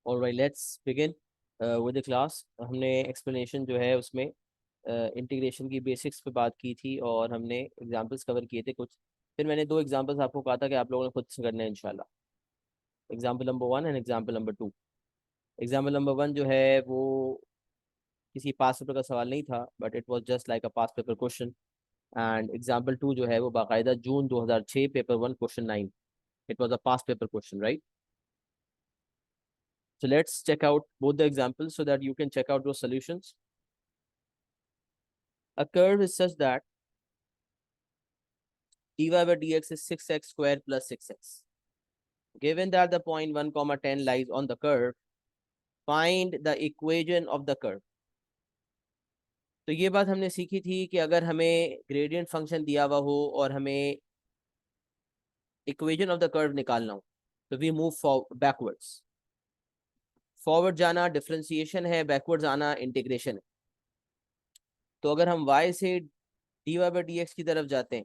Alright, let's begin with the class. हमने explanation जो है उसमें इंटीग्रेशन की बेसिक्स पे बात की थी और हमने एग्जांपल्स कवर किए थे कुछ। फिर मैंने दो एग्जांपल्स आपको कहा था कि आप लोगों ने खुद से करने हैं इंशाल्लाह। Example number 1 and example number 2। Example number 1 जो है वो किसी पास पेपर का सवाल नहीं था, but it was just like a pass paper question. And example 2 जो है वो बाकायदा जून 2006 paper 1 question 9। It was a pass paper question, right? So let's check out both the examples so that you can check out those solutions. A curve is such that dy by dx is 6x squared plus 6x. Given that the point 1 comma 10 lies on the curve, find the equation of the curve. तो ये बात हमने सीखी थी कि अगर हमें gradient function दिया हुआ हो और हमें इक्वेशन ऑफ द कर्व निकालना हो तो वी मूव बैकवर्ड्स। फॉरवर्ड जाना डिफरेंशिएशन है, बैकवर्ड्स आना इंटीग्रेशन है। तो अगर हम y से dy by dx की तरफ जाते हैं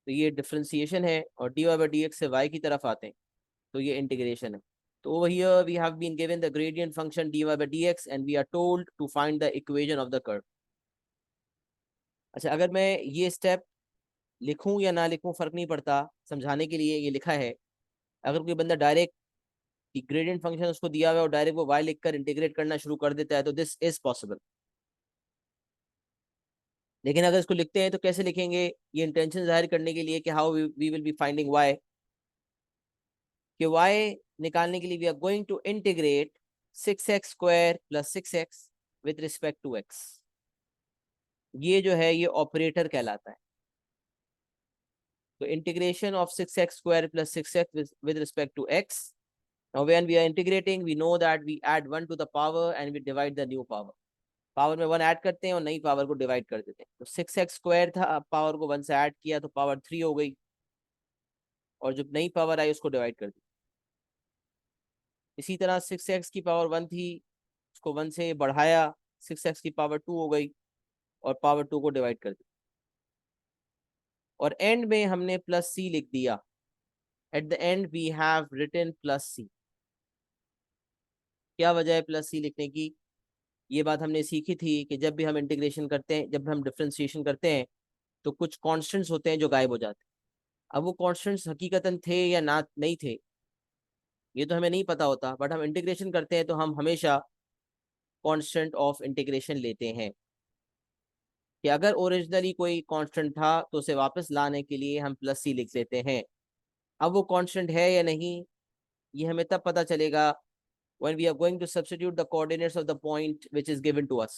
तो ये डिफरेंशिएशन है, और dy by dx से y की तरफ आते हैं तो ये इंटीग्रेशन है। तो over here we have been given the gradient function dy by dx and we are told to find the equation of the curve. अच्छा, अगर मैं ये स्टेप लिखूं या ना लिखूं फर्क नहीं पड़ता, समझाने के लिए ये लिखा है। अगर कोई बंदा डायरेक्ट ग्रेडियंट फंक्शन उसको दिया हुआ है और डायरेक्ट वो y लिखकर इंटीग्रेट करना शुरू कर देता है तो दिस इज पॉसिबल। लेकिन अगर इसको लिखते हैं तो कैसे लिखेंगे, ये इंटेंशन जाहिर करने के लिए कि how we will be finding y, कि y निकालने के लिए we are going to integrate 6x square plus 6x with respect to x। ये जो है ये ऑपरेटर कहलाता है। तो integration of 6x square plus 6x with respect to x. Now when we are integrating we know that we add 1 to the power and we divide the new power. Power में 1 add करते हैं और नई power को divide कर देते हैं। तो 6x स्क्वायर था, पावर को 1 से ऐड किया तो पावर 3 हो गई, और जब नई पावर आई उसको डिवाइड कर दी। इसी तरह 6x की पावर 1 थी, उसको 1 से बढ़ाया, 6x की पावर 2 हो गई और पावर 2 को डिवाइड कर दी, और एंड में हमने प्लस सी लिख दिया। At the end we have written plus C. क्या वजह है प्लस सी लिखने की? ये बात हमने सीखी थी कि जब भी हम इंटीग्रेशन करते हैं, जब हम डिफरेंशिएशन करते हैं तो कुछ कांस्टेंट्स होते हैं जो गायब हो जाते हैं। अब वो कांस्टेंट्स हकीकतन थे या ना नहीं थे ये तो हमें नहीं पता होता, बट हम इंटीग्रेशन करते हैं तो हम हमेशा कांस्टेंट ऑफ इंटीग्रेशन लेते हैं कि अगर ओरिजिनली कोई कांस्टेंट था तो उसे वापस लाने के लिए हम प्लस सी लिख लेते हैं। अब वो कांस्टेंट है या नहीं ये हमें तब पता चलेगा when we are going to substitute the coordinates of the point which is given to us.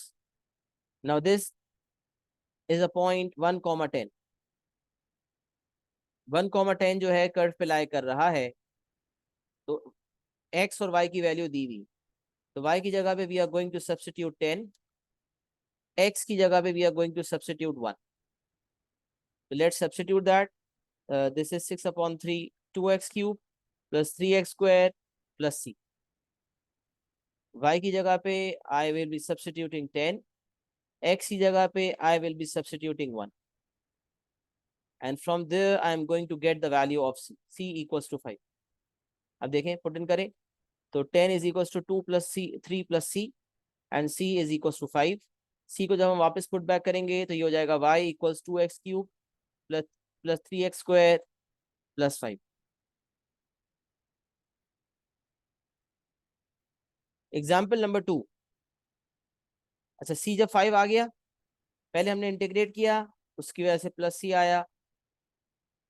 Now this is a point 1, 10. 1, 10 जो है कर्व पे लाई कर रहा है, तो x और y की वैल्यू दी हुई, तो y की जगह पे we are going to substitute 10, x की जगह पे we are going to substitute 1। तो let's substitute that. This is 6/3 2x cube plus 3x square plus c। y की जगह पे I will be substituting 10, x की जगह पे I will be substituting 1, and from there I am going to get the value of c equals to 5। अब देखें, put in करें तो 10 is equals to 2 plus c 3 plus c and c is equals to 5। c को जब हम वापस put back करेंगे तो ये हो जाएगा y equals 2x cube plus 3x square plus 5। Example number 2। अच्छा, c जब 5 आ गया, पहले हमने इंटीग्रेट किया, उसकी वजह से प्लस सी आया।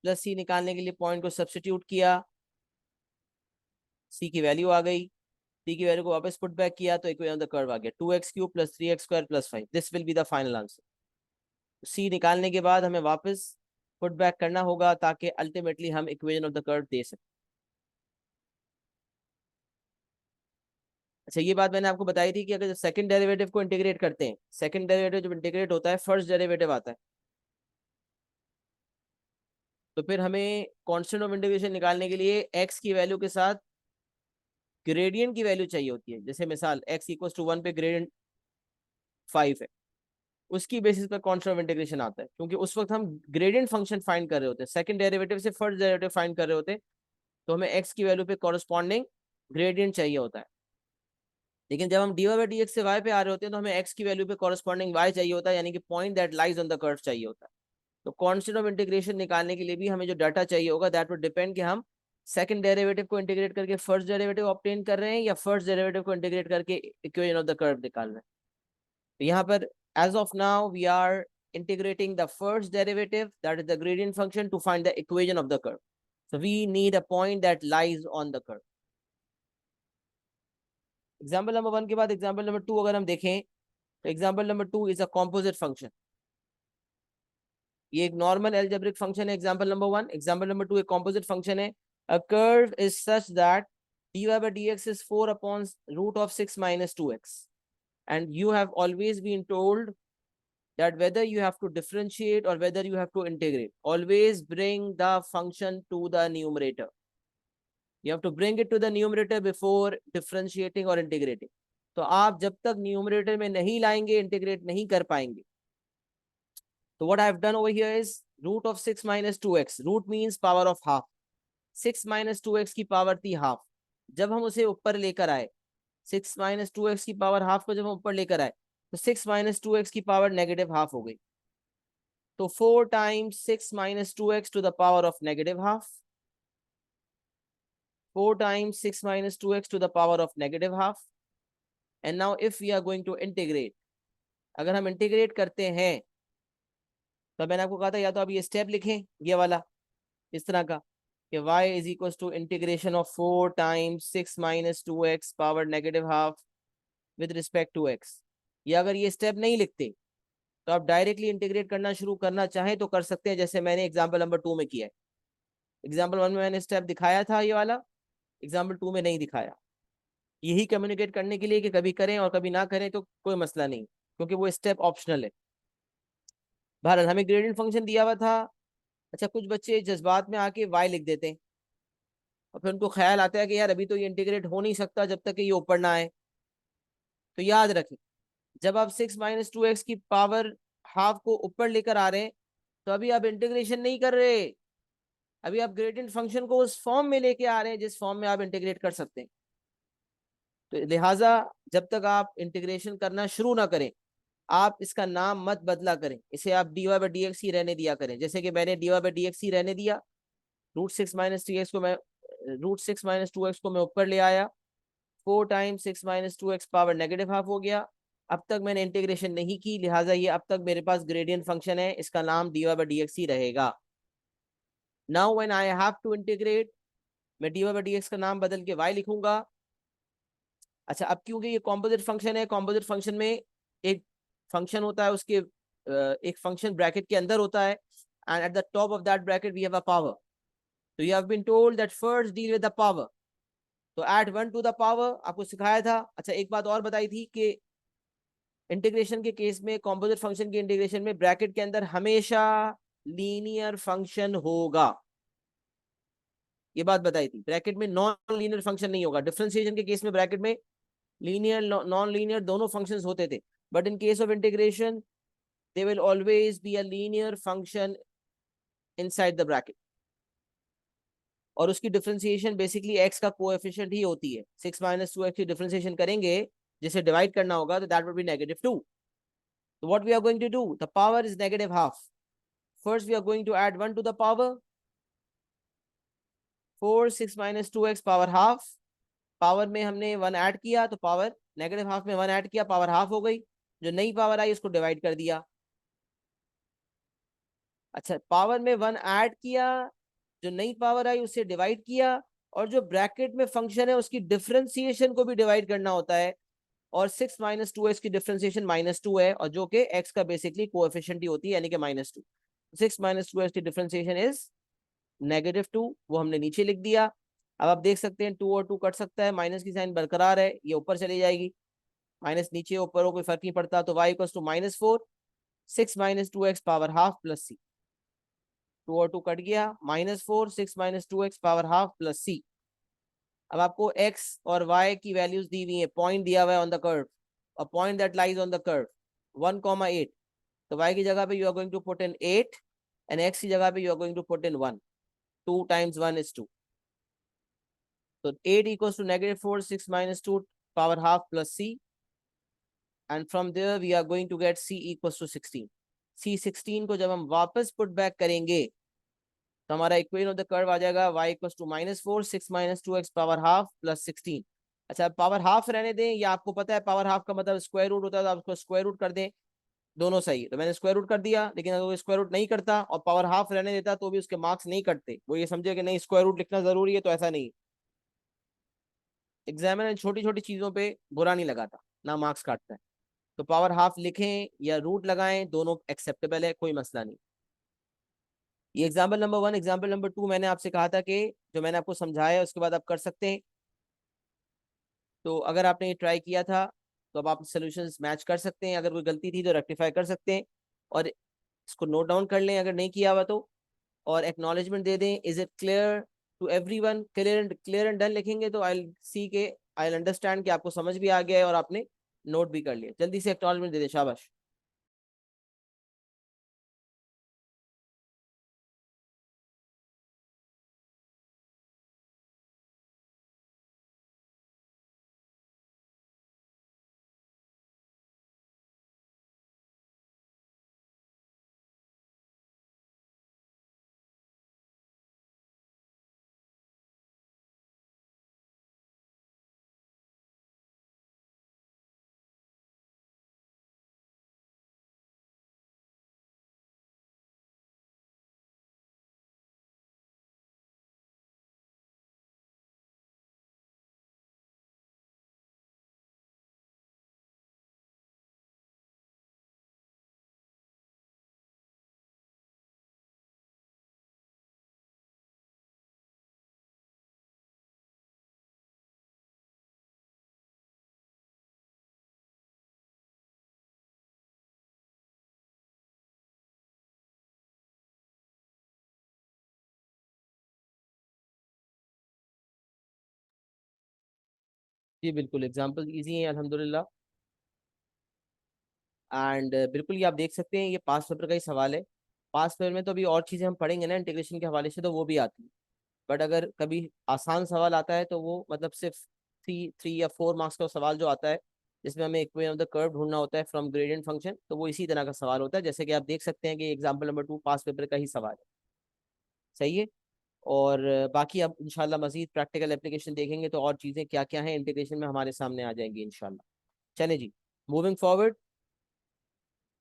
प्लस सी निकालने के लिए पॉइंट को सब्स्टिट्यूट किया, सी की वैल्यू आ गई। सी की वैल्यू को वापस पुट बैक किया तो इक्वेशन ऑफ द कर्व आ गया 2x cube plus 3x square plus 5। This will be the final answer. C निकालने के बाद हमें वापस पुट बैक करना होगा ताकि अल्टीमेटली हम इक्वेशन ऑफ द कर्व दे सकें। अच्छा, ये बात मैंने आपको बताई थी कि अगर सेकंड डेरिवेटिव को इंटीग्रेट करते हैं, सेकंड डेरिवेटिव जब इंटीग्रेट होता है फर्स्ट डेरिवेटिव आता है, तो फिर हमें कांस्टेंट ऑफ इंटीग्रेशन निकालने के लिए x की वैल्यू के साथ ग्रेडियंट की वैल्यू चाहिए होती है। जैसे मिसाल x इक्वल टू 1 पे ग्रेडियंट 5 है, उसकी बेसिस पर कांस्टेंट ऑफ इंटीग्रेशन आता है, क्योंकि उस वक्त हम ग्रेडियंट फंक्शन फाइंड कर रहे होते हैं, सेकंड डेरिवेटिव से फर्स्ट डेरिवेटिव फाइंड कर रहे होते हैं। तो हमें x की वैल्यू पे कॉरेस्पॉन्डिंग ग्रेडियंट चाहिए होता है। लेकिन जब हम dy बाई डी एक्स से y पे आ रहे होते हैं तो हमें x की वैल्यू पे कॉरस्पॉन्डिंग y चाहिए होता है, यानी कि point that lies on the curve चाहिए होता है। तो कांस्टेंट ऑफ इंटीग्रेशन निकालने के लिए भी हमें जो डाटा चाहिए होगा दैट वुड डिपेंड कि हम सेकंड डेरिवेटिव को इंटीग्रेट करके फर्स्ट डेरिवेटिव ऑब्टेन कर रहे हैं या फर्स्ट डेरिवेटिव को इंटीग्रेट करके इक्वेशन ऑफ द कर्व निकाल रहे हैं। तो यहाँ पर as of now we are integrating the first derivative, that is the gradient function, to find the equation of the curve. So we need a point that lies on the curve. Example number 1 के बाद example number 2 अगर हम देखें तो example number 2 is a composite function. ये एक normal algebraic function है example number 1. example number 2 एक composite function है. A curve is such that dy by dx is 4 upon root of 6 minus 2x, and you have always been told that whether you have to differentiate or whether you have to integrate, always bring the function to the numerator. You have to bring it to the numerator before differentiating or integrating. तो आप जब तक numerator में नहीं लाएंगे integrate नहीं कर पाएंगे. तो what I have done over here is root of 6 minus 2x. root means power of half. 6 minus 2x की पावर थी हाफ. जब हम उसे ऊपर लेकर आए 6 minus 2x की पावर हाफ को जब हम ऊपर लेकर आए तो 6 minus 2x की पावर नेगेटिव हाफ हो गई. तो 4 times 6 minus 2x to the power of negative half. 4 times 6 minus 2x to the power of negative half. And now if we are going to integrate, अगर हम integrate करते हैं तो मैंने आपको कहा था या तो आप ये स्टेप लिखें ये वाला इस तरह का कि y is equals to integration of 4 times 6 minus 2x power negative half with respect to x. या अगर ये स्टेप नहीं लिखते तो आप डायरेक्टली इंटीग्रेट करना शुरू करना चाहें तो कर सकते हैं, जैसे मैंने एग्जाम्पल नंबर 2 में किया है. एग्जाम्पल 1 में मैंने स्टेप दिखाया था ये वाला, एग्जाम्पल 2 में नहीं दिखाया. यही कम्युनिकेट करने के लिए कि कभी करें और कभी ना करें तो कोई मसला नहीं, क्योंकि वो स्टेप ऑप्शनल है. बहरहाल हमें ग्रेडियंट फंक्शन दिया हुआ था. अच्छा, कुछ बच्चे जज्बात में आके y लिख देते हैं और फिर उनको ख्याल आता है कि यार अभी तो ये इंटीग्रेट हो नहीं सकता जब तक कि ये ऊपर ना आए. तो याद रखें, जब आप 6 माइनस 2x की पावर हाफ को ऊपर लेकर आ रहे हैं तो अभी आप इंटीग्रेशन नहीं कर रहे, अभी आप ग्रेडियंट फंक्शन को उस फॉर्म में लेके आ रहे हैं जिस फॉर्म में आप इंटीग्रेट कर सकते हैं. तो लिहाजा जब तक आप इंटीग्रेशन करना शुरू ना करें आप इसका नाम मत बदला करें, इसे आप dy बाई डी एक्स ही रहने दिया करें. जैसे कि मैंने dy बाई डी एक्स ही रहने दिया, रूट 6 माइनस 3x को मैं रूट 6 माइनस 2x को मैं ऊपर ले आया, 4 times 6 minus 2x power negative half हो गया. अब तक मैंने इंटीग्रेशन नहीं की, लिहाजा ये अब तक मेरे पास ग्रेडियंट फंक्शन है, इसका नाम dy बाई डी एक्स ही रहेगा. Now when I have to integrate मैं dy बाई डी एक्स का नाम बदल के y लिखूंगा. अच्छा, अब क्योंकि ये कॉम्पोजिट फंक्शन है, कॉम्पोजिट फंक्शन में एक फंक्शन होता है, उसके एक फंक्शन ब्रैकेट के अंदर होता है, and at the top of that bracket we have a power. तो you have been told that first deal with the power. तो ऐड 1 टू द पावर आपको सिखाया था. अच्छा, एक बात और बताई थी कि इंटीग्रेशन के केस में, कॉम्पोजिट फंक्शन के इंटीग्रेशन में ब्रैकेट के अंदर हमेशा लीनियर फंक्शन होगा. ये बात बताई थी, ब्रैकेट में नॉन लीनियर फंक्शन नहीं होगा. डिफरेंशिएशन के केस में ब्रैकेट में लीनियर नॉन लीनियर दोनों फंक्शंस होते थे, but in case of integration they will always be a linear function inside the bracket. और उसकी डिफरेंशिएशन बेसिकली x का कोएफिशिएंट ही होती है. 6 माइनस 2x की डिफरेंशिएशन करेंगे जिसे डिवाइड करना होगा तो दैट वुड बी -2. तो what we are going to do, the power is negative half. First we are going to add 1 to the power 4 6 minus 2x power half. Power में हमने 1 add किया तो पावर नेगेटिव हाफ में 1 add किया, power half हो गई. जो नई पावर आई उसको डिवाइड कर दिया. अच्छा, पावर में 1 ऐड किया, जो नई पावर आई उससे डिवाइड किया, और जो ब्रैकेट में फंक्शन है उसकी डिफरेंशिएशन को भी डिवाइड करना होता है. और 6 माइनस 2x की डिफरेंशिएशन -2 है, और जो कि x का बेसिकली कोएफिशिएंट ही होती है, यानी कि -2. 6 माइनस 2x की डिफरेंशिएशन इज -2. वो हमने नीचे लिख दिया. अब आप देख सकते हैं 2 और 2 कट सकता है, माइनस की साइन बरकरार है, ये ऊपर चली जाएगी. माइनस नीचे ऊपर हो कोई फर्क नहीं पड़ता. तो y equals to -4 6 minus 2x power half plus c. 2 और 2 कट गया, -4 6 minus 2x power half plus c. अब आपको x और y की वैल्यूज दी हुई है, पॉइंट दिया हुआ है on the curve, a point that lies on the curve 1,8. तो y की जगह पे you are going to put in 8 and x की जगह पे you are going to put in 1. 2 times 1 is 2. तो 8 equals to -4, 6 minus 2 power half plus c, and from there we are going to get c equals to 16. c 16 को जब हम वापस put back करेंगे तो हमारा इक्वेशन ऑफ द कर्व आ जाएगा y equals to -4, 6 minus 2x power half plus 16। अच्छा, पावर हाफ रहने दें, या आपको पता है पावर हाफ का मतलब स्क्वायर रूट होता है, तो आप उसको स्क्वायर रूट कर दें, दोनों सही। तो मैंने स्क्वायर रूट कर दिया, लेकिन अगर वो स्क्वायर रूट नहीं करता और पावर हाफ रहने देता तो भी उसके मार्क्स नहीं कटते। वो ये समझे कि नहीं स्क्वायर रूट लिखना जरूरी है, तो ऐसा नहीं। एग्जामिनर छोटी छोटी चीजों पे बुरा नहीं लगाता, ना मार्क्स काटता है। तो पावर हाफ लिखें या रूट लगाएं, दोनों एक्सेप्टेबल है, कोई मसला नहीं। ये एग्जाम्पल नंबर 1। एग्जाम्पल नंबर 2 मैंने आपसे कहा था कि जो मैंने आपको समझाया उसके बाद आप कर सकते हैं। तो अगर आपने ये ट्राई किया था तो अब आप सोल्यूशंस मैच कर सकते हैं, अगर कोई गलती थी तो रेक्टिफाई कर सकते हैं, और इसको नोट डाउन कर लें अगर नहीं किया हुआ तो, और एक्नॉलेजमेंट दे दें, is it clear to everyone, clear and done लिखेंगे तो आई सी के आई अंडरस्टैंड कि आपको समझ भी आ गया है और आपने नोट भी कर लिया। जल्दी से एक्नॉलेजमेंट दे दें, शाबाश। जी बिल्कुल, एग्जाम्पल इजी है अल्हम्दुलिल्लाह। एंड बिल्कुल ये आप देख सकते हैं, ये पास पेपर का ही सवाल है। पास पेपर में तो अभी और चीज़ें हम पढ़ेंगे ना इंटीग्रेशन के हवाले से, तो वो भी आती है। बट अगर कभी आसान सवाल आता है तो वो मतलब सिर्फ 3 या 4 मार्क्स का सवाल जो आता है, जिसमें हमें इक्वेशन ऑफ द कर्व ढूंढना होता है फ्रॉम ग्रेडियंट फंक्शन, तो वो इसी तरह का सवाल होता है। जैसे कि आप देख सकते हैं कि एग्जाम्पल नंबर 2 पास पेपर का ही सवाल है। सही है। और बाकी अब इंशाल्लाह मजीद प्रैक्टिकल एप्लीकेशन देखेंगे तो और चीज़ें क्या क्या हैं इंटीग्रेशन में हमारे सामने आ जाएंगी इंशाल्लाह। चले जी, मूविंग फॉरवर्ड,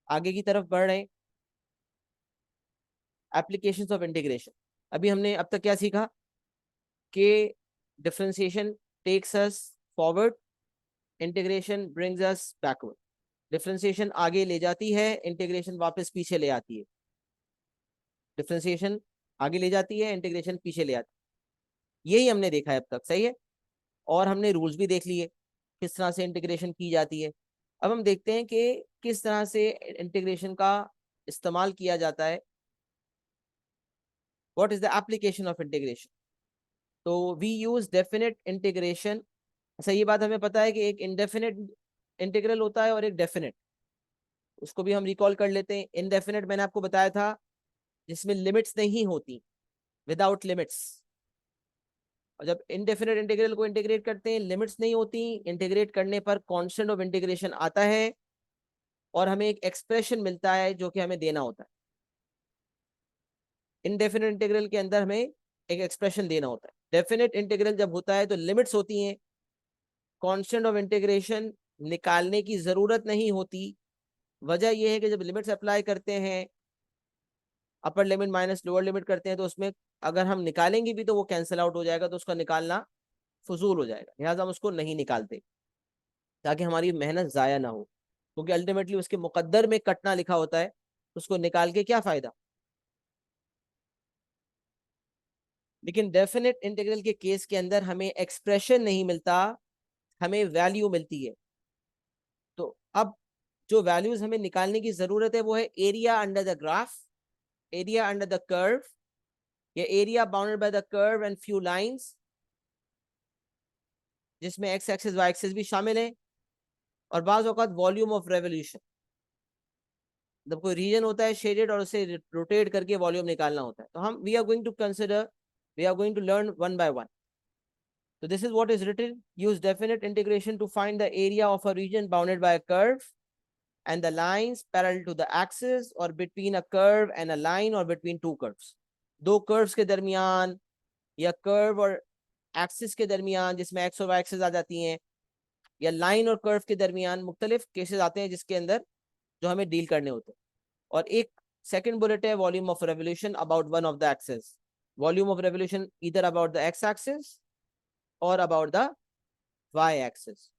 आगे की तरफ बढ़ रहे हैं। Applications of integration. अभी हमने अब तक क्या सीखा कि differentiation takes us forward, integration brings us backward. Differentiation आगे ले जाती है, इंटीग्रेशन वापस पीछे ले आती है। डिफरेंशिएशन आगे ले जाती है, इंटीग्रेशन पीछे ले आती है। यही हमने देखा है अब तक, सही है। और हमने रूल्स भी देख लिए किस तरह से इंटीग्रेशन की जाती है। अब हम देखते हैं कि किस तरह से इंटीग्रेशन का इस्तेमाल किया जाता है। What is the application of integration? तो वी यूज डेफिनेट इंटीग्रेशन। अच्छा, ये बात हमें पता है कि एक इनडेफिनेट इंटीग्रल होता है और एक डेफिनेट, उसको भी हम रिकॉल कर लेते हैं। इनडेफिनेट मैंने आपको बताया था जिसमें लिमिट्स नहीं होती, विदाउट लिमिट्स। और जब इनडेफिनेट इंटीग्रल को इंटीग्रेट करते हैं, लिमिट्स नहीं होती, इंटीग्रेट करने पर कांस्टेंट ऑफ इंटीग्रेशन आता है और हमें एक एक्सप्रेशन मिलता है जो कि हमें देना होता है। इनडेफिनेट इंटीग्रल के अंदर हमें एक एक्सप्रेशन देना होता है। डेफिनेट इंटीग्रल जब होता है तो लिमिट्स होती हैं, कांस्टेंट ऑफ इंटीग्रेशन निकालने की जरूरत नहीं होती। वजह यह है कि जब लिमिट्स अप्लाई करते हैं, upper limit minus lower limit करते हैं, तो उसमें अगर हम निकालेंगे भी तो वो कैंसिल आउट हो जाएगा, तो उसका निकालना फजूल हो जाएगा, लिहाजा हम उसको नहीं निकालते ताकि हमारी मेहनत ज़ाया ना हो, क्योंकि अल्टीमेटली उसके मुकद्दर में कटना लिखा होता है, उसको निकाल के क्या फ़ायदा। लेकिन डेफिनेट इंटीग्रल के केस के अंदर हमें एक्सप्रेशन नहीं मिलता, हमें वैल्यू मिलती है। तो अब जो वैल्यूज हमें निकालने की ज़रूरत है वो है area under the graph, area under the curve, या area bounded by the curve and few lines, जिसमें एक्स एक्सिस वाई एक्सिस भी शामिल है, और बाज़ औक़ात वॉल्यूम ऑफ रेवोल्यूशन, जब कोई रीजन होता है शेडेड और उसे रोटेट करके वॉल्यूम निकालना होता है। तो हम we are going to consider, we are going to learn one by one. So this is what is written. Use definite integration to find the area of a region bounded by a curve and the lines parallel to the axis or between a curve and a line or between two curves. दो curves के दरमियान या curve और axis के दरमियान जिसमें x और y axis आ जाती हैं, या line और curve के दरमियान मुख्तलिफ केसेस आते हैं जिसके अंदर जो हमें डील करने होते हैं. और एक सेकंड बुलेट है volume of revolution about one of the axes. Volume of revolution इधर अबाउट द एक्स एक्सिस और अबाउट द वाई एक्सिस.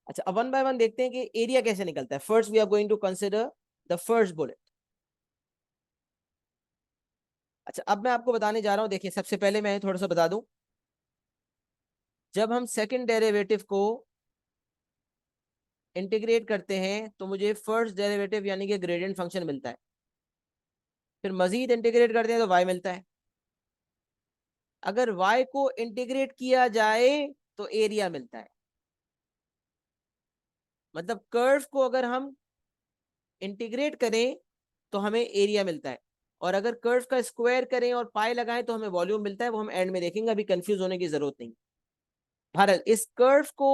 अच्छा, अब वन बाय वन देखते हैं कि एरिया कैसे निकलता है. First we are going to consider the first bullet. अच्छा, अब मैं आपको बताने जा रहा हूं. देखिए, सबसे पहले मैं थोड़ा सा बता दूं, जब हम सेकंड डेरिवेटिव को इंटीग्रेट करते हैं तो मुझे फर्स्ट डेरिवेटिव यानी कि ग्रेडियंट फंक्शन मिलता है. फिर मजीद इंटीग्रेट करते हैं तो y मिलता है. अगर y को इंटीग्रेट किया जाए तो एरिया मिलता है. मतलब कर्व को अगर हम इंटीग्रेट करें तो हमें एरिया मिलता है, और अगर कर्व का स्क्वायर करें और पाई लगाएं तो हमें वॉल्यूम मिलता है. वो हम एंड में देखेंगे, अभी कंफ्यूज होने की जरूरत नहीं. भारत इस कर्व को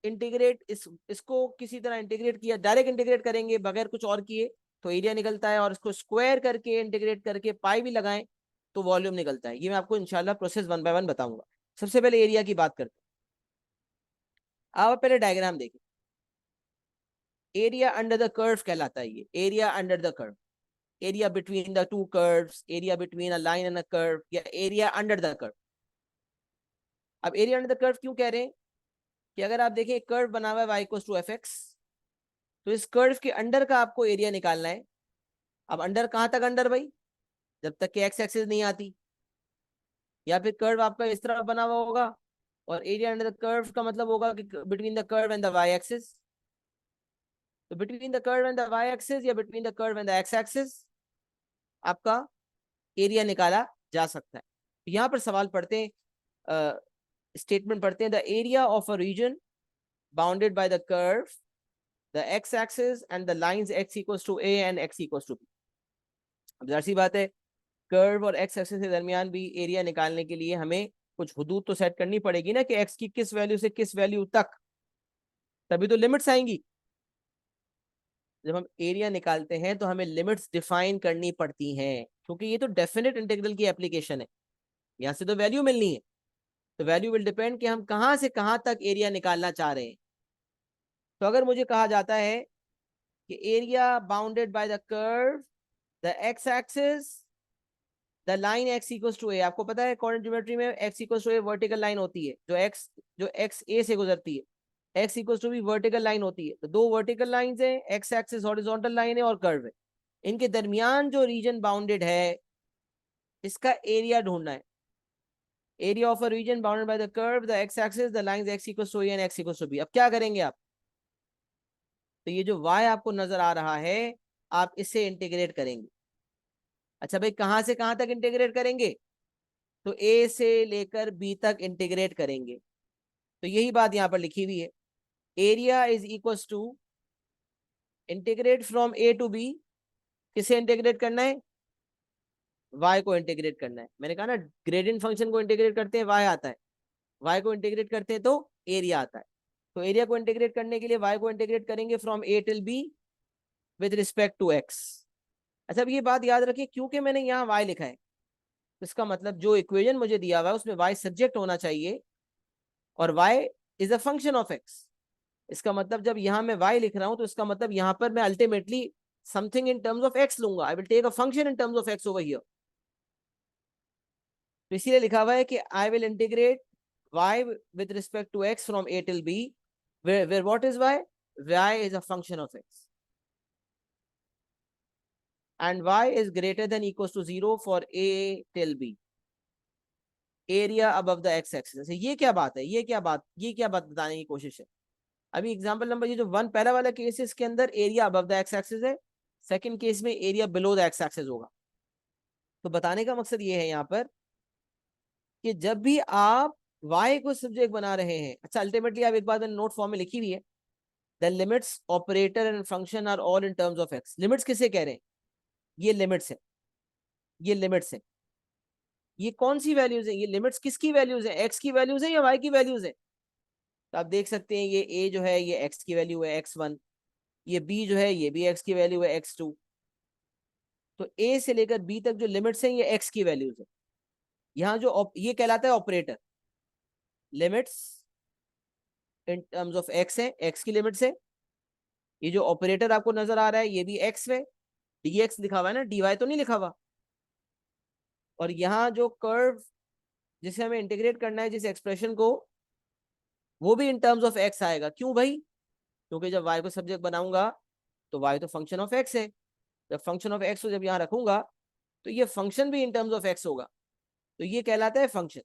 इंटीग्रेट इसको किसी तरह इंटीग्रेट किया, डायरेक्ट इंटीग्रेट करेंगे बगैर कुछ और किए तो एरिया निकलता है, और इसको स्क्वायर करके इंटीग्रेट करके पाई भी लगाएं तो वॉल्यूम निकलता है. ये मैं आपको इंशाल्लाह प्रोसेस वन बाय वन बताऊंगा. सबसे पहले एरिया की बात करते हैं. आप पहले डायग्राम देखिए. एरिया अंडर द कर्व कहलाता है ये. Area under the curve, area between the two curves, area between a line and a curve, या एरिया अंडर द कर्व. अब एरिया अंडर द कर्व क्यों कह रहे हैं कि अगर आप देखिए कर्व बना हुआ है y इक्वल्स टू fx, तो इस कर्व के अंडर का आपको एरिया निकालना है. अब अंडर कहां तक अंडर भाई? जब तक कि एक्स एक्सिस नहीं आती, या फिर कर्व आपका इस तरह बना हुआ होगा, और एरिया अंडर द कर्व का मतलब होगा कि between the curve and the y axis. तो between the curve and the y axis या between the curve and the x axis आपका एरिया निकाला जा सकता है. यहाँ पर सवाल पढ़ते हैं, स्टेटमेंट पढ़ते हैं. The area of a region bounded by the curve, the x axis and the lines x equals to a and x equals to b. अब जाहिर सी बात है, कर्व और x एक्सिस के दरमियान भी एरिया निकालने के लिए हमें कुछ हदूद तो सेट करनी पड़ेगी ना, कि x की किस वैल्यू से किस वैल्यू तक, तभी तो लिमिट्स आएंगी. जब हम एरिया निकालते हैं तो हमें लिमिट्स डिफाइन करनी पड़ती हैं, क्योंकि ये तो डेफिनेट इंटीग्रल की एप्लीकेशन है. यहाँ से तो वैल्यू मिलनी है, तो वैल्यू विल डिपेंड कि हम कहाँ से कहाँ तक एरिया निकालना चाह रहे हैं. तो अगर मुझे कहा जाता है कि area bounded by the curve, the x axis, the line x equals to a. आपको पता है कोऑर्डिनेट ज्योमेट्री में x equals to a vertical line होती है, जो x a से गुजरती है. x equals to b vertical line होती है. तो दो वर्टिकल लाइंस हैं, x एक्सिस हॉरिजॉन्टल लाइन है और कर्व है. इनके दरमियान जो रीजन बाउंडेड है इसका एरिया ढूंढना है. Area of a region bounded by the curve, the x axis, the lines x equals to a and x equals to b. अब क्या करेंगे आप? तो ये जो y आपको नजर आ रहा है, आप इसे इंटीग्रेट करेंगे. अच्छा भाई, कहां से कहां तक इंटीग्रेट करेंगे? तो ए से लेकर बी तक इंटीग्रेट करेंगे. तो यही बात यहां पर लिखी हुई है. Area is equals to integrate from a to b. किसे इंटीग्रेट करना है? y को इंटीग्रेट करना है. मैंने कहा ना, ग्रेडियंट फंक्शन को इंटीग्रेट करते हैं y आता है, y को इंटीग्रेट करते हैं तो एरिया आता है. तो एरिया को इंटीग्रेट करने के लिए y को इंटीग्रेट करेंगे from a till b with respect to x. अच्छा, अब ये बात याद रखिए, क्योंकि मैंने यहाँ y लिखा है, इसका मतलब जो इक्वेशन मुझे दिया हुआ है उसमें y सब्जेक्ट होना चाहिए, और y is a function of x. इसका मतलब जब यहाँ मैं y लिख रहा हूं तो इसका मतलब यहाँ पर मैं ultimately something in terms of x लूंगा. I will take a function in terms of x over here. तो इसीलिए लिखा हुआ है कि I will integrate y with respect to x from a till b, where what is y? y is a function of x and y is greater than equals to 0 for a till b. Area above the x axis. ये क्या बात है? ये क्या बात बताने की कोशिश है? अभी एग्जांपल नंबर ये जो वन पहला वाला केस है, इसके अंदर area above the x axis है. सेकंड केस में area below the x axis होगा. तो बताने का मकसद ये है यहाँ पर कि जब भी आप y को सब्जेक्ट बना रहे हैं, अच्छा अल्टीमेटली आप एक बात मैंने नोट फॉर्म में लिखी हुई है, the limits operator and function are all in terms of x. Limits किसे कह रहे हैं? ये लिमिट्स है, ये लिमिट्स है. ये कौन सी वैल्यूज है, ये लिमिट्स किसकी वैल्यूज है, एक्स की वैल्यूज है या वाई की वैल्यूज है। तो आप देख सकते हैं ये ए जो है ये एक्स की वैल्यू है x1, ये बी जो है ये भी एक्स की वैल्यू है x2। तो ए से लेकर बी तक जो लिमिट्स हैं ये एक्स की वैल्यूज है। यहाँ जो ये कहलाता है operator, limits in terms of x है, एक्स की लिमिट्स है। ये जो ऑपरेटर आपको नजर आ रहा है ये भी एक्स है, dx लिखा हुआ है ना, dy तो नहीं लिखा हुआ। और यहाँ जो कर्व जिसे हमें इंटीग्रेट करना है जिस एक्सप्रेशन को, वो भी इन टर्म्स ऑफ एक्स आएगा। क्यों भाई, क्योंकि जब y को सब्जेक्ट बनाऊंगा तो y तो फंक्शन ऑफ एक्स है, जब फंक्शन ऑफ एक्स को जब यहाँ रखूंगा तो ये फंक्शन भी इन टर्म्स ऑफ एक्स होगा, तो ये कहलाता है फंक्शन।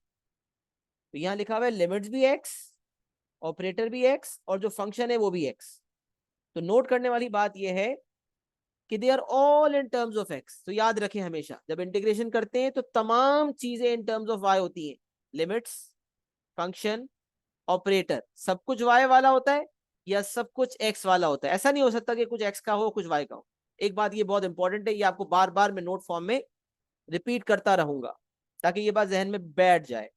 तो यहाँ लिखा हुआ है लिमिट्स भी एक्स, ऑपरेटर भी एक्स, और जो फंक्शन है वो भी एक्स। तो नोट करने वाली बात यह है कि they are all in terms of x. तो याद रखें हमेशा जब इंटीग्रेशन करते हैं तो तमाम चीजें इन टर्म्स ऑफ वाई होती हैं, लिमिट्स, फंक्शन, ऑपरेटर, सब कुछ वाई वाला होता है या सब कुछ एक्स वाला होता है। ऐसा नहीं हो सकता कि कुछ एक्स का हो कुछ वाई का हो। एक बात ये बहुत इंपॉर्टेंट है, ये आपको बार बार मैं नोट फॉर्म में रिपीट करता रहूंगा ताकि ये बात जहन में बैठ जाए।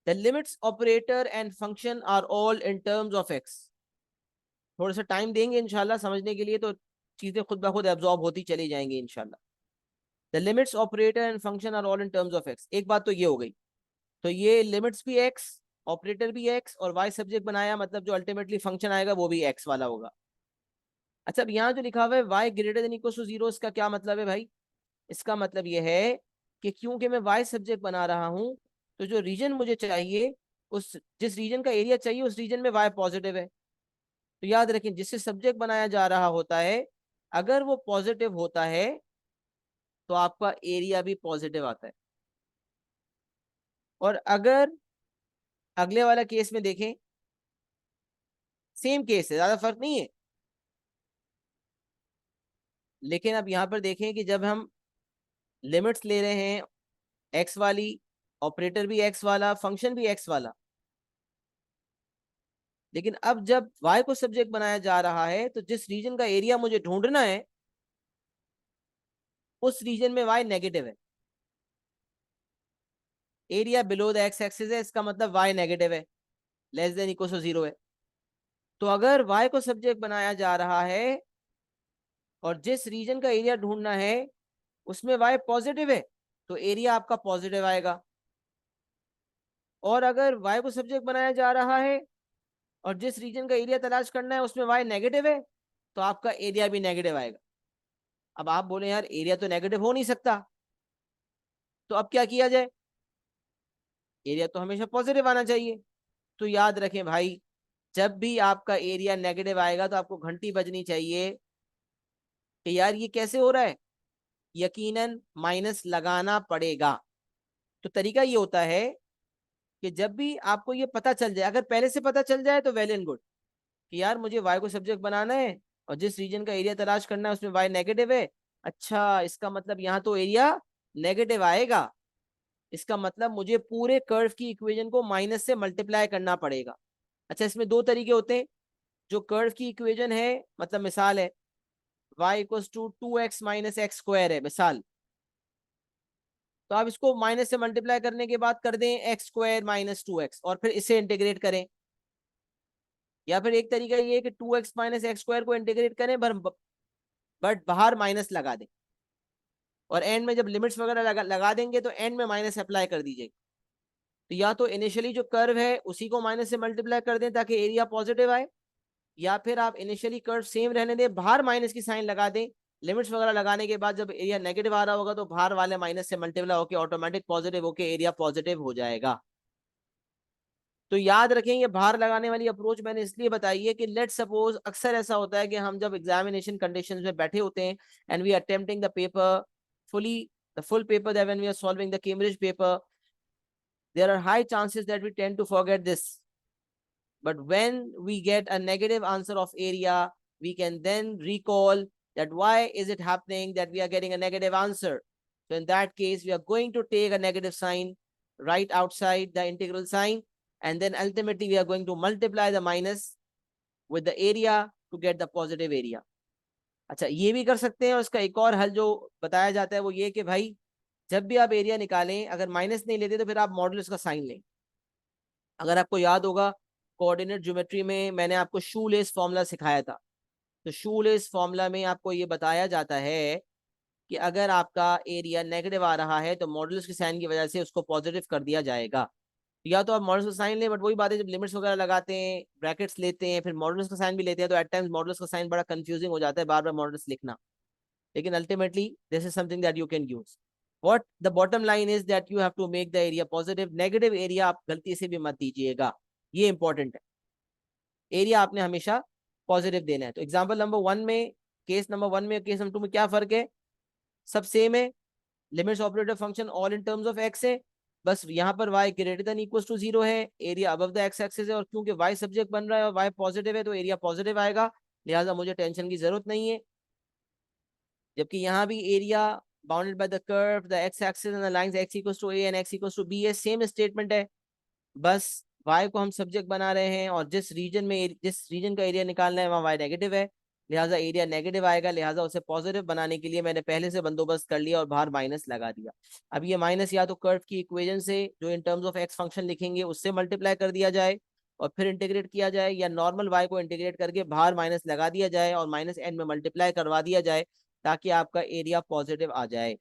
The limits, operator and function are all in terms of x। थोड़ा सा टाइम देंगे इंशाल्लाह समझने के लिए तो चीजें खुद ब खुद एब्जॉर्ब होती चली जाएंगी इंशाल्लाह। The limits, operator and function are all in terms of x। एक बात तो ये हो गई। तो ये लिमिट्स भी x, ऑपरेटर भी x और y सब्जेक्ट बनाया, मतलब जो अल्टीमेटली फंक्शन आएगा वो भी x वाला होगा। अच्छा, अब यहाँ जो लिखा हुआ है y greater than equal to 0, इसका क्या मतलब है भाई। इसका मतलब ये है कि क्योंकि मैं y सब्जेक्ट बना रहा हूं तो जो रीजन मुझे चाहिए, उस जिस रीजन का एरिया चाहिए उस रीजन में y पॉजिटिव है। तो याद रखें जिससे सब्जेक्ट बनाया जा रहा होता है अगर वो पॉजिटिव होता है तो आपका एरिया भी पॉजिटिव आता है। और अगर अगले वाला केस में देखें, सेम केस है, ज्यादा फर्क नहीं है। लेकिन अब यहां पर देखें कि जब हम लिमिट्स ले रहे हैं एक्स वाली, ऑपरेटर भी एक्स वाला, फंक्शन भी एक्स वाला, लेकिन अब जब y को सब्जेक्ट बनाया जा रहा है तो जिस रीजन का एरिया मुझे ढूंढना है उस रीजन में y नेगेटिव है। Area below the x axis है, इसका मतलब y नेगेटिव है, लेस देन इक्वल टू 0 है। तो अगर y को सब्जेक्ट बनाया जा रहा है और जिस रीजन का एरिया ढूंढना है उसमें y पॉजिटिव है तो एरिया आपका पॉजिटिव आएगा। और अगर y को सब्जेक्ट बनाया जा रहा है और जिस रीजन का एरिया तलाश करना है उसमें y नेगेटिव है तो आपका एरिया भी नेगेटिव आएगा। अब आप बोले यार एरिया तो नेगेटिव हो नहीं सकता, तो अब क्या किया जाए, एरिया तो हमेशा पॉजिटिव आना चाहिए। तो याद रखें भाई जब भी आपका एरिया नेगेटिव आएगा तो आपको घंटी बजनी चाहिए कि यार ये कैसे हो रहा है, यकीनन माइनस लगाना पड़ेगा। तो तरीका ये होता है कि जब भी आपको ये पता चल जाए, अगर पहले से पता चल जाए तो वेल एंड गुड कि यार मुझे y को सब्जेक्ट बनाना है और जिस रीजन का एरिया तलाश करना है उसमें y नेगेटिव है। अच्छा, इसका मतलब यहाँ तो एरिया नेगेटिव आएगा, इसका मतलब मुझे पूरे कर्व की इक्वेशन को माइनस से मल्टीप्लाई करना पड़ेगा। अच्छा, इसमें दो तरीके होते हैं। जो कर्व की इक्वेशन है, मतलब मिसाल है y equals to 2x minus x square है मिसाल, तो आप इसको माइनस से मल्टीप्लाई करने के बाद कर दें एक्स स्क्वायर माइनस 2x और फिर इसे इंटीग्रेट करें। या फिर एक तरीका ये है कि 2x माइनस एक्स स्क्वायर को इंटीग्रेट करें बट बाहर माइनस लगा दें और एंड में जब लिमिट्स वगैरह लगा देंगे तो एंड में माइनस अप्लाई कर दीजिए। तो या तो इनिशियली जो कर्व है उसी को माइनस से मल्टीप्लाई कर दें ताकि एरिया पॉजिटिव आए, या फिर आप इनिशियली कर्व सेम रहने दें, बाहर माइनस की साइन लगा दें। लिमिट्स वगैरह लगाने के बाद जब एरिया नेगेटिव आ रहा होगा तो बाहर वाले माइनस से मल्टीप्लाई होकर ऑटोमेटिक पॉजिटिव होकर एरिया पॉजिटिव हो जाएगा। तो याद रखें ये बाहर लगाने वाली अप्रोच मैंने इसलिए बताई है कि लेट सपोज अक्सर ऐसा होता है कि हम जब एग्जामिनेशन कंडीशंस में बैठे होते हैं and we are attempting the paper fully, the full paper, that when we are solving the Cambridge paper there are high chances that we tend to forget this, but when we get a negative answer of area we can then recall that why is it happening that we are getting a negative answer. So in that case we are going to take a negative sign right outside the integral sign and then ultimately we are going to multiply the minus with the area to get the positive area. अच्छा, ये भी कर सकते हैं और इसका एक और हल जो बताया जाता है वो ये कि भाई जब भी आप एरिया निकालें, अगर माइनस नहीं लेते तो फिर आप मॉडुलस का साइन लें। अगर आपको याद होगा, कोऑर्डिनेट ज्योमेट्री में मैंने आपको शू लेस फॉर्मूला सिखाया था। तो शू लेस फॉर्मूला में आपको ये बताया जाता है कि अगर आपका एरिया नेगेटिव आ रहा है तो मॉडुलस के साइन की वजह से उसको पॉजिटिव कर दिया जाएगा। या तो आप मॉडुलस का साइन लें, बट वही बात है, जब लिमिट्स वगैरह लगाते हैं, ब्रैकेट्स लेते हैं, फिर मॉडुलस का साइन भी लेते हैं, तो एट टाइम्स मॉडुलस का साइन बड़ा कंफ्यूजिंग हो जाता है बार बार मॉडुलस लिखना। लेकिन ultimately this is something that you can use. What the bottom line is that you have to make the area positive. Negative area आप गलती से भी मत दीजिएगा, ये इंपॉर्टेंट है। एरिया आपने हमेशा पॉजिटिव देना है। तो एग्जाम्पल नंबर 1 में, केस नंबर 1 में केस नंबर 2 में क्या फर्क है? सब सेम है। Limits operator function all in terms of x है। बस यहाँ पर y greater than equal to 0 है, area above the x axis है, और क्योंकि y सब्जेक्ट बन रहा है और y पॉजिटिव है तो एरिया पॉजिटिव आएगा, लिहाजा मुझे टेंशन की जरूरत नहीं है। जबकि यहाँ भी area bounded by the curve the x axis and the lines x equals to a and x equals to b है, सेम स्टेटमेंट है। बस y को हम सब्जेक्ट बना रहे हैं और जिस रीजन का एरिया निकालना है वहाँ y नेगेटिव है, लिहाजा एरिया नेगेटिव आएगा, लिहाजा उसे पॉजिटिव बनाने के लिए मैंने पहले से बंदोबस्त कर लिया और बाहर माइनस लगा दिया। अब ये माइनस या तो कर्व की इक्वेशन से जो इन टर्म्स ऑफ एक्स फंक्शन लिखेंगे उससे मल्टीप्लाई कर दिया जाए और फिर इंटीग्रेट किया जाए, या नॉर्मल y को इंटीग्रेट करके बाहर माइनस लगा दिया जाए और माइनस एंड में मल्टीप्लाई करवा दिया जाए ताकि आपका एरिया पॉजिटिव आ जाए।